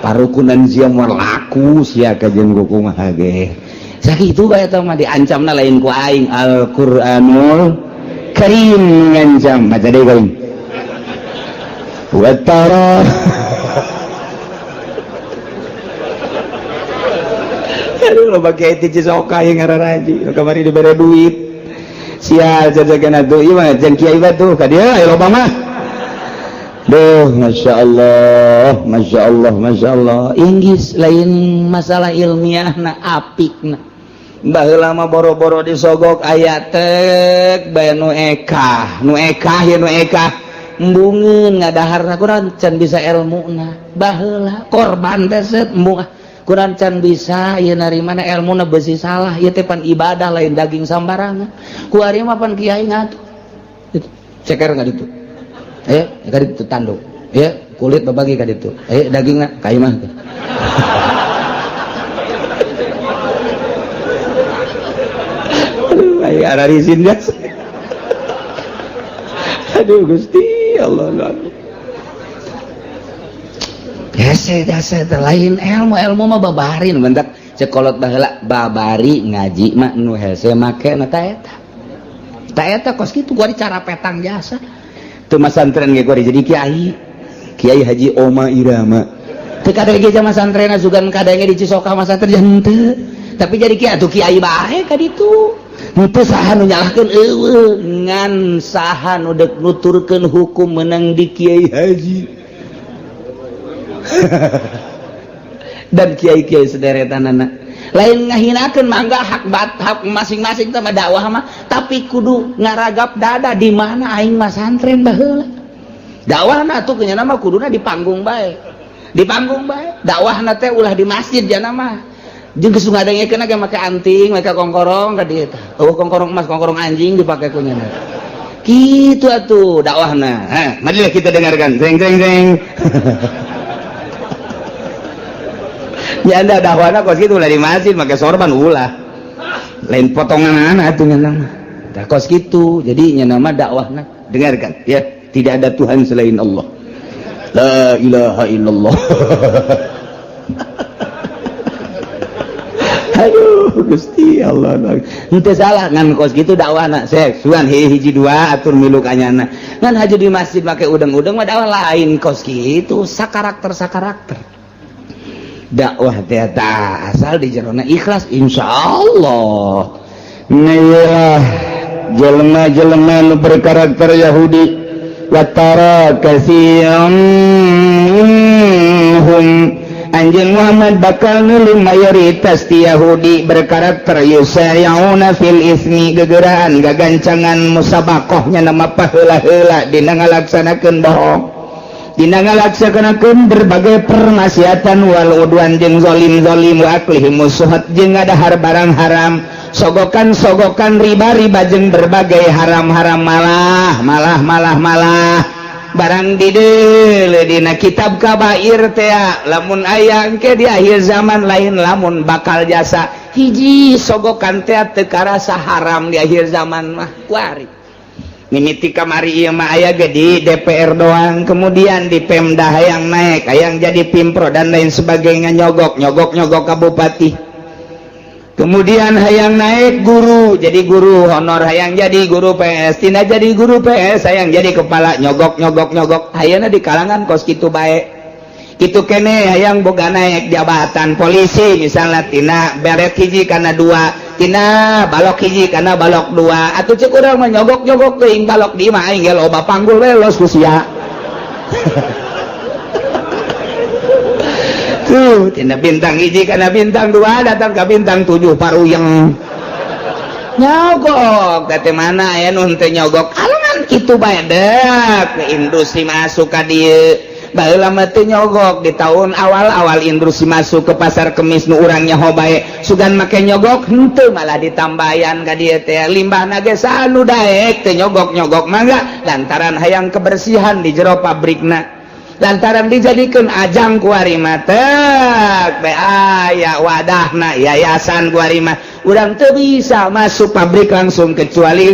parukunan sia moal laku sia kajeun kumaha ge sakitu bae eta mah diancamna lain ku aing Al-Qur'anul Karim ngancam baca deui kain wa tara aduh lo pakai ti Cisoka yang ngararaji kamari dibere duit sia jajagan atuh ieu mah jeung kiai batuh ka dieu aya loba mah duh masya Allah inggis lain masalah ilmiahna apikna baheula mah boro-boro disogok aya tek bae nu ekah embungeun ngadaharna kurang can bisa ilmuna baheula korban teh set embung kurang can bisa ieu narimana ilmuna beusi salah ieu teh pan ibadah lain daging sambarangan ku ari mah pan kiai ngatuh ceker ka ditu ka ditu tanduk kulit babagi ka ditu dagingna ka imah aduh aya ararisin jas aduh Gusti Allah Hese lain ilmu mah babarin bentak cekolot baheula babari ngaji mah nu hese make na ta eta kos kitu gua cara petang jasa teu masantren ge gua jadi kiai Haji Oma Irama teu kadege jama santrena sugan kadenge di Cisoka masantren henteu tapi jadi kiai atuh kiai bae ka ditu henteu saha nu nyalahkeun eueuh ngan saha nu deuk nuturkeun hukum menang di kiai haji dan kiai-kiai sederetanana lain ngahinakeun mangga hak masing-masing sama dakwah mah tapi kudu ngaragap dada di mana aing mah santren baheula dakwahna atuh nya mah kuduna di panggung bae dakwahna teh ulah di masjid jana mah jeung geus ngadengekeun ge make anting make kongkorong ka dieu tah kongkorong emas kongkorong anjing dipake ku nya kitu atuh dakwahna marilah kita dengarkan jeng ya anda dakwahna kos kitu ulah di masjid make sorban ulah lain potongan anak atuh nya mah tah kos kitu jadi nya nama dakwahna dengarkan ya tidak ada Tuhan selain Allah la ilaha illallah aduh Gusti Allah henteu salah ngan kos kitu dakwahna sek suan hiji dua atur milu kanyana ngan haji di masjid make udeng-udeng mah dakwah lain kos kitu sakarakter dakwah teh asal di jerona ikhlas insyaallah Nailah jelema-jelema nu berkarakter Yahudi watara katsiyam anjeun Muhammad bakal nulung mayoritas ti Yahudi berkarakter yusayauna fil ismi gegeuraan gagancangan musabakohnya nama paheula-heula dina ngalaksanakeun bohong dina ngalaksanakeun berbagai permaksiatan wal udwan jeung zalim wa aklihim musuhat jeung ngadahar barang haram sogokan riba jeung berbagai haram-haram malah barang dideul dina kitab kabair teh lamun aya engke di akhir zaman lain lamun bakal jasa hiji sogokan teh teu karasa haram di akhir zaman mah kuari mimiti kamari ieu mah aya ge di DPR doang kemudian di Pemda hayang naik hayang jadi pimpro dan lain sebagainya nyogok ka bupati kemudian hayang naik guru jadi guru honor hayang jadi guru PS tina jadi guru PS hayang jadi kepala nyogok hayana di kalangan kos kitu bae kitu kene hayang boga naik jabatan polisi misalnya tina beret hiji kana dua tina balok hiji kana balok dua atuh ceuk urang mah nyogok teuing balok di mah aing ge loba panggul we los ku sia tuh tina bintang hiji kana bintang dua datang ke bintang 7 paruyeng nyogok teh mana aya nu henteu nyogok alangan kitu bae deuk industri masuk ka dieu baheula mah teu nyogok di tahun awal industri masuk ke pasar kemis nu urang nyaho bae sugan make nyogok henteu malah ditambayan ka dieu teh limbahna ge sanu daek teu nyogok mangga lantaran hayang kebersihan di jero pabrikna lantaran dijadikeun ajang kuari mah teh aya wadahna yayasan kuari mah urang teu bisa masuk pabrik langsung kecuali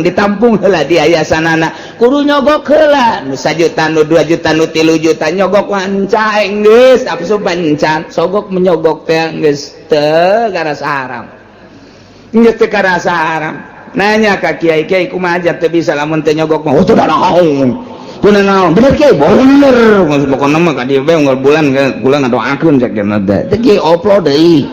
ditampung heula di yayasanana kudu nyogok heula nu 1 juta nu 2 juta nu 3 juta nyogok wancaeng geus apsu pancan sogok menyogok teh geus teu karasa haram nanya ka kiai-kiai kumaha aja teu bisa lamun teu nyogok mah teu naon kunaon bener kiai bener pokona mah ka dieu bae unggal bulan ngadoakeun cek dina teh kiai upload deui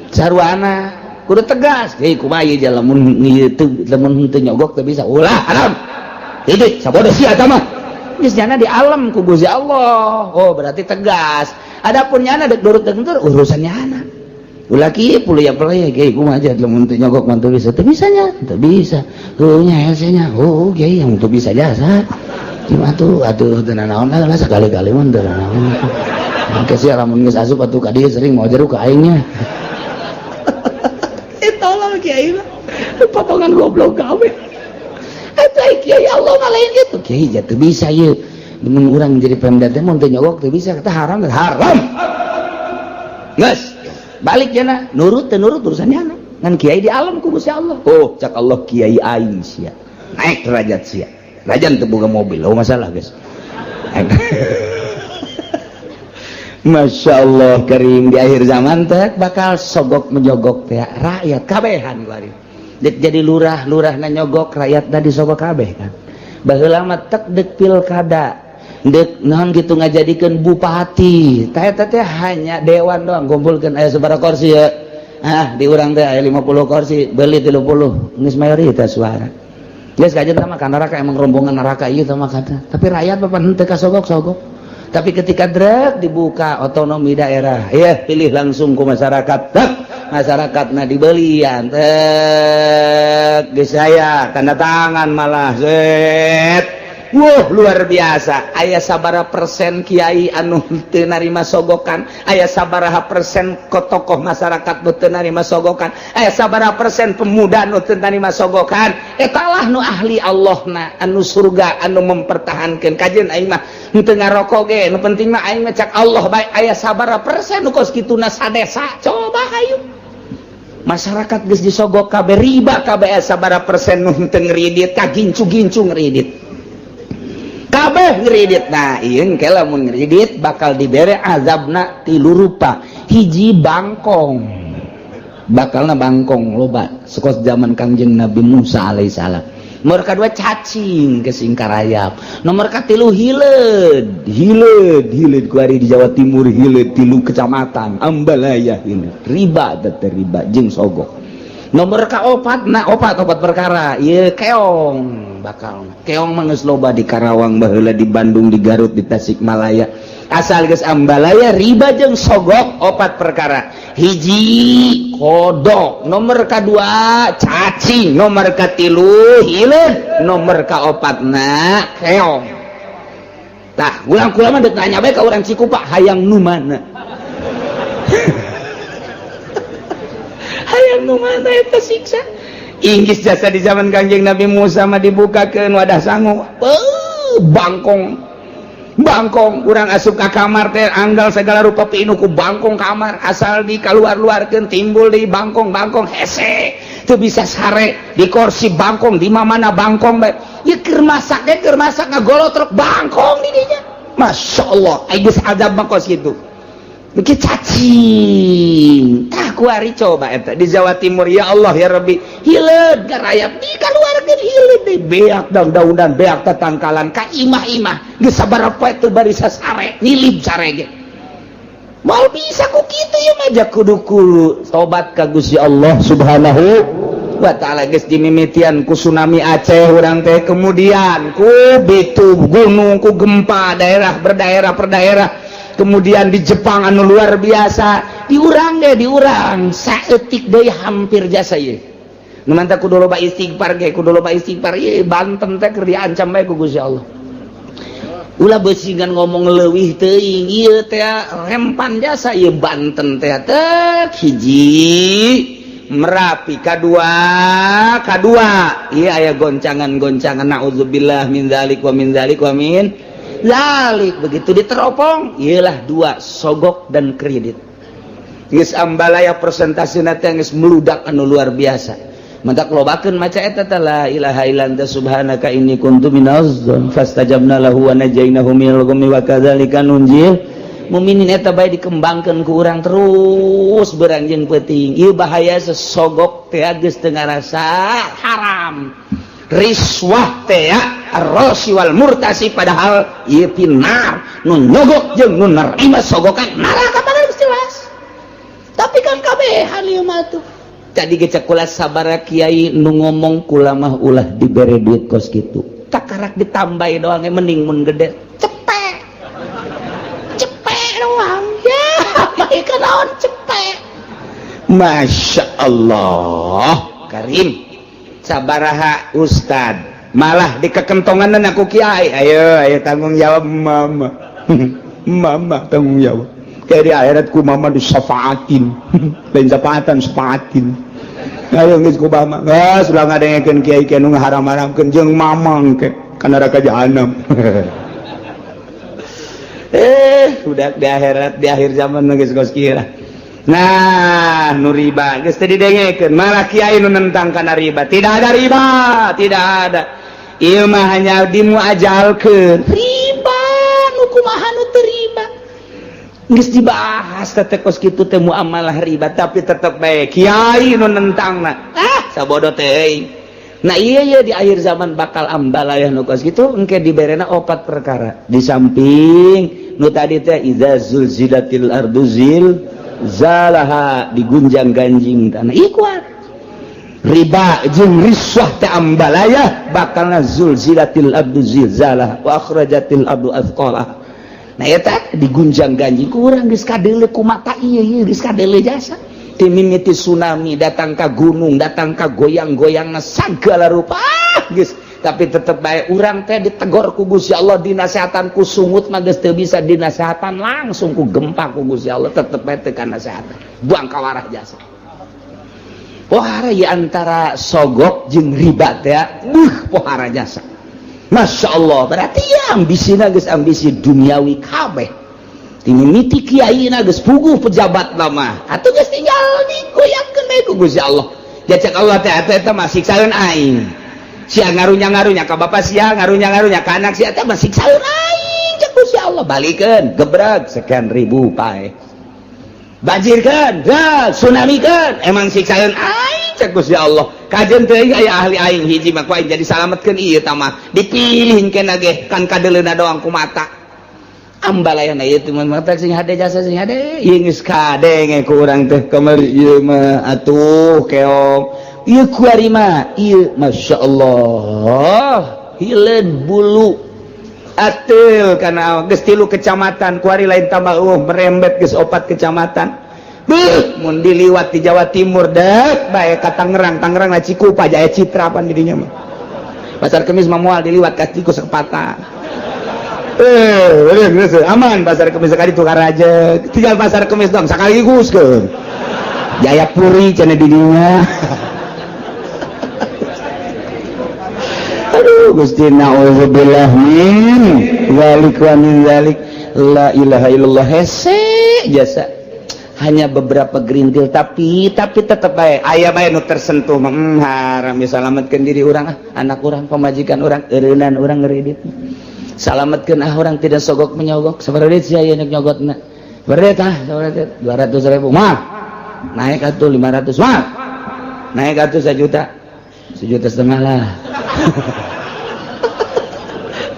sarwana kudu tegas kiai kumaha ieu lamun henteu nyogok teu bisa ulah haram itu sabodo sia eta mah geus nyana di alam ku Gusti Allah oh berarti tegas adapun nyana dek durut dentur urusan nyana ulah kieu puluh kiai kumaha aja lamun teu nyogok mah teu bisa nya teu bisa heuh nya helsenya oh kiai yang teu bisa jasa cuma atuh tenan naon lah sekali-kali mah tenan naon mangke sia lamun geus asup atuh ka dieu sering mau jeruk ka aingnya tolong kiai mah potongan goblok gawe eta kiai Allah mah lain kitu kiai ja teu bisa ieu mun urang jadi Pemda teh mun teu nyogok teu bisa teh haram geus balik cenah nurut teu nurut urusannya ngan kiai di alam ku Gusti Allah oh cak Allah kiai aing sia naik derajat sia rajan teu boga mobil, oh masalah guys. Masya Allah Karim di akhir zaman teh bakal sogok menjogok teh rakyat kabehan kuari dek jadi lurah na nyogok rakyat tadi sogok kabeh kan baheula mah tek dek pilkada dek naon gitu ngajadikeun bupati teh hanya dewan doang kumpulkeun aya sabaraha kursi ya di urang teh aya 50 kursi beli 30 geus mayoritas suara geus kajen mah ka neraka emang rombongan neraka ieu teh mah kata tapi rakyat papan henteu kasogok-sogok. Tapi ketika drek dibuka otonomi daerah, ya pilih langsung ke masyarakat, masyarakatnya dibelian, geus saya tanda tangan malah, wah luar biasa. Aya sabaraha persen kiai anu teu narima sogokan, aya sabaraha persen tokoh masyarakat nu teu narima sogokan, aya sabaraha persen pemuda nu teu narima sogokan. Etalah nu ahli Allahna, anu surga, anu mempertahankeun. Kajeun aing mah teu ngarokok ge, nu penting mah aing mah cak Allah bae. Aya sabaraha persen nu kos kituna sadesa. Coba hayu. Masyarakat geus disogok kabeh, riba kabeh aya sabaraha persen nu teu ngridit, kagincu-gincu ngridit. Kabeh ngridit. Nah ieu engke lamun ngridit bakal dibere azabna 3 rupa. Hiji bangkong, bakalna bangkong loba sekos zaman Kangjeng Nabi Musa alaihissalam. Nomor kedua cacing ke Singkarayap. Nomor katilu hileud kuari di Jawa Timur hileud 3 kecamatan Ambalaya hileud. Riba teh riba jeung sogok. Nomor kaopat opat perkara ieu keong bakal keong mah geus loba di Karawang baheula di Bandung di Garut di Tasikmalaya asal geus Ambalaya riba jeung sogok 4 perkara hiji kodok nomor kadua cacing nomor katilu hileud nomor kaopatna keong tah ulang kula mah deuk nanya bae ka urang Cikupa hayang nu mana hayang nu mana eta siksa Inggris jasa di zaman Kangjeng Nabi Musa mah dibukakeun wadah sangu bangkong urang asup ka kamar teh anggal segala rupa piinu ku bangkong kamar asal di kaluar-luarkeun timbul di bangkong hese teu bisa sare di kursi bangkong di mana bangkong bae ieu keur masak ngagolotrok bangkong di dinya masyaallah ai geus azab mah kos kitu bikin cacing tah kuari coba eta di Jawa Timur ya Allah ya Rabbi hileud garayap di kaluarkeun hileud deui beak daun-daunan beak tatangkalan ka imah-imah geus sabaraha poe teu bari sasare nilib sare ge moal bisa ku kitu ya mah jak kudu tobat ka Gusti Allah Subhanahu wa taala geus dimimitian ku tsunami Aceh urang teh kemudian ku bitu gunung ku gempa daerah berdaerah kemudian di Jepang anu luar biasa diurang saeutik deui hampir jasa ieu nu mantap kudu loba istighfar ye Banten teh keur diancam bae ku Gusti Allah ulah beusingan ngomong leuwih teuing ieu teh rempan jasa ieu Banten teh hiji Merapi kadua ieu aya goncangan naudzubillah min dzalik wa min zalik begitu diteropong ialah 2 sogok dan kredit geus Ambalaya persentasina teh geus meludak anu luar biasa mantap lobakeun maca eta teh la ilaha illa anta subhanaka inni kuntu minaz zalimin fastajabna lahu wa najainahu minal ghammi wa kadzalika nunjil mukminin eta bae dikembangkeun ku urang terus beranjeun peuting ieu bahaya sesogok teh geus teu ngarasa haram riswah teh ya ar-rashi wal murtasi padahal ieu pinar nun nyogok jeung nun narima sogokan neraka padahal jelas tapi kan kabehan ieu mah tuh tadi ge cek kula sabaraha kiai nu ngomong kula mah ulah dibere duit kos kitu tak karak ditambahi doang mending mun gede cepet doang ya bae naon cepet Masya Allah Karim sabaraha ustad malah dikekentongan aku kiai ayo tanggung jawab mama tanggung jawab kayak di akhiratku mama disafaatin lain safaatin ayo geus ku mama geus ulah ngadengekeun kiai kiai nu ngaharam-haramkeun jeung mamang ke ka neraka jahanam budak di akhirat di akhir zaman geus kos kira. Nah, nu riba geus teu didengekeun, malah kiai nu nentang kana riba. Tidak ada riba, tidak ada. Ieu mah hanya dimuajalkeun. Riba nu kumaha nu teu riba. geus dibahas teh kos kitu teh muamalah riba tapi tetep bae kiai nu nentangna sabodo teh. Nah iya di akhir zaman bakal ambalayah nu kos kitu engke diberena 4 perkara. Di samping nu tadi teh iza zulzilatil ardu zalaha digunjang ganjing tanah ikuat. Riba jeung riswah teh ambalayah bakalna zulzilatil ardu zilzalah wa akhrajatil ardu athqalah. Nah eta digunjang ganjing kurang geus kadeuleu ku mata ieu geus kadeuleu jasa. Ti mimiti tsunami datang ka gunung, datang ka goyang-goyangna sagala rupa geus tapi tetep bae urang teh ditegor ku Gusti Allah dinasehatan ku sungut mah geus teu bisa dinasehatan langsung ku gempa ku Gusti Allah tetep bae teu kanasehatan. Buang kawarah jasa. Pohara ya antara sogok jeung riba teh pohara jasa. Masya Allah berarti ya ambisina geus ambisi duniawi kabeh. Timimiti kiaina geus puguh pejabat lama atuh geus tinggal digoyangkeun bae ku Gusti Allah. Jacak Allah teh eta mah siksaeun aing. Sia ngarunya-ngarunya ka bapa sia, ngarunya-ngarunya ka anak sia teh mah siksaeun aing cek Gusti Allah. Balikeun gebrek sekian ribu pae. Banjirkeun, tsunamikeun emang siksaeun aing cek Gusti Allah. Kajeun teh aya ahli aing hiji mah ku aing jadi salametkeun ieu tah mah dipilihkeun ge kan kadeleuna doang ku mata. Ambalayana ieu teh mata sing hade jasa sing hade ieu geus kadenge ku urang teh kamari ieu mah atuh keong ieu ku ari mah ieu masyaallah hileun bulu atil kana geus 3 kecamatan ku ari lain tambah merembet geus 4 kecamatan beuh mun diliwat di Jawa Timur dek bae ka Tangerang na Cikupa Jaya Citra pan di dinya mah Pasar Kemis mah moal diliwat ka tikus sepatah aman Pasar Kemis sekali tukar aja tinggal Pasar Kemis dong sekaligus ke Jayapuri cenah didinya aduh Gusti na'udzubillah min zalik wa min zalik la ilaha illallah hese jasa hanya beberapa gerintil tapi tetap baik aya bae nu tersentuh haram ya salametkeun diri urang anak urang pamajikan urang eureunnan urang ngeureudit salametkeun orang tidak sogok menyogok sabaraha deut sia aya nyogotna berde tah 200.000 mah naik atuh 500 mah naik atuh 1 juta 1,5 juta lah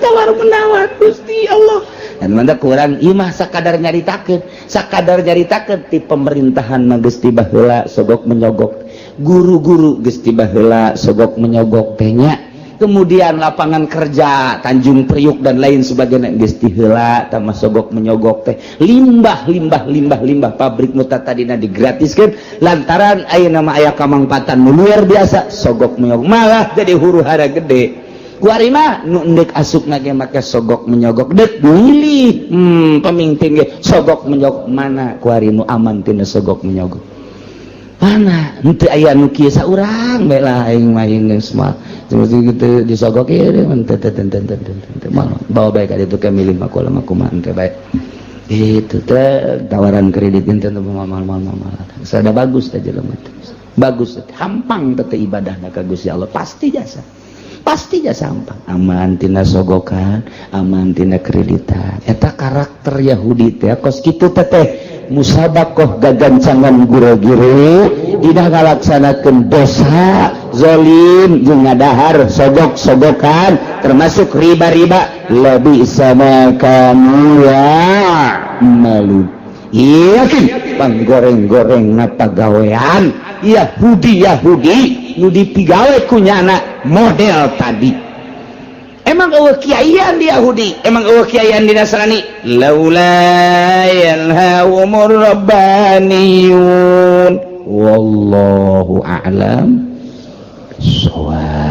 tawar menawar Gusti Allah dan mantap kurang imah sakadar nyaritakeun ti pemerintahan mah geus tiba heula sogok menyogok guru-guru geus tiba heula sogok menyogok teh nya kemudian lapangan kerja Tanjung Priuk dan lain sebagainya geus ti heula tah sogok menyogok teh limbah pabrik nu tadina digratiskeun lantaran ayeuna mah aya kamangpatan nu luar biasa sogok menyogok malah jadi huru-hara gede kuari mah nu endek asupna ge make sogok menyogok deuk milih pemimpin ge sogok menyogok mana kuari nu aman tina sogok menyogok mana henteu aya nu kieu saurang bae lah aing mah geus mah seperti kitu disogok ieu teu bawa bae ka ditu ke milih mah kumaha teh bae itu teh tawaran kredit teh mal sada bagus teh jelema teh bagus teh hampang teh ibadahna ka Gusti Allah pasti jasa sampang aman tina sogokan aman tina kreditan eta karakter Yahudi teh kos kitu teh musabakoh gagancangan guru-guru dina ngalaksanakeun dosa zalim jeung ngadahar sogok-sogokan termasuk riba-riba lebih sama kamu ya malu yakin panggoreng-goreng na pagawean Yahudi nu dipigawe kunyana model tadi emang eueuh kiaian di Yahudi emang eueuh kiaian di Nasrani laula yanhawumur rabbaniyun wallahu a'lam bissawab.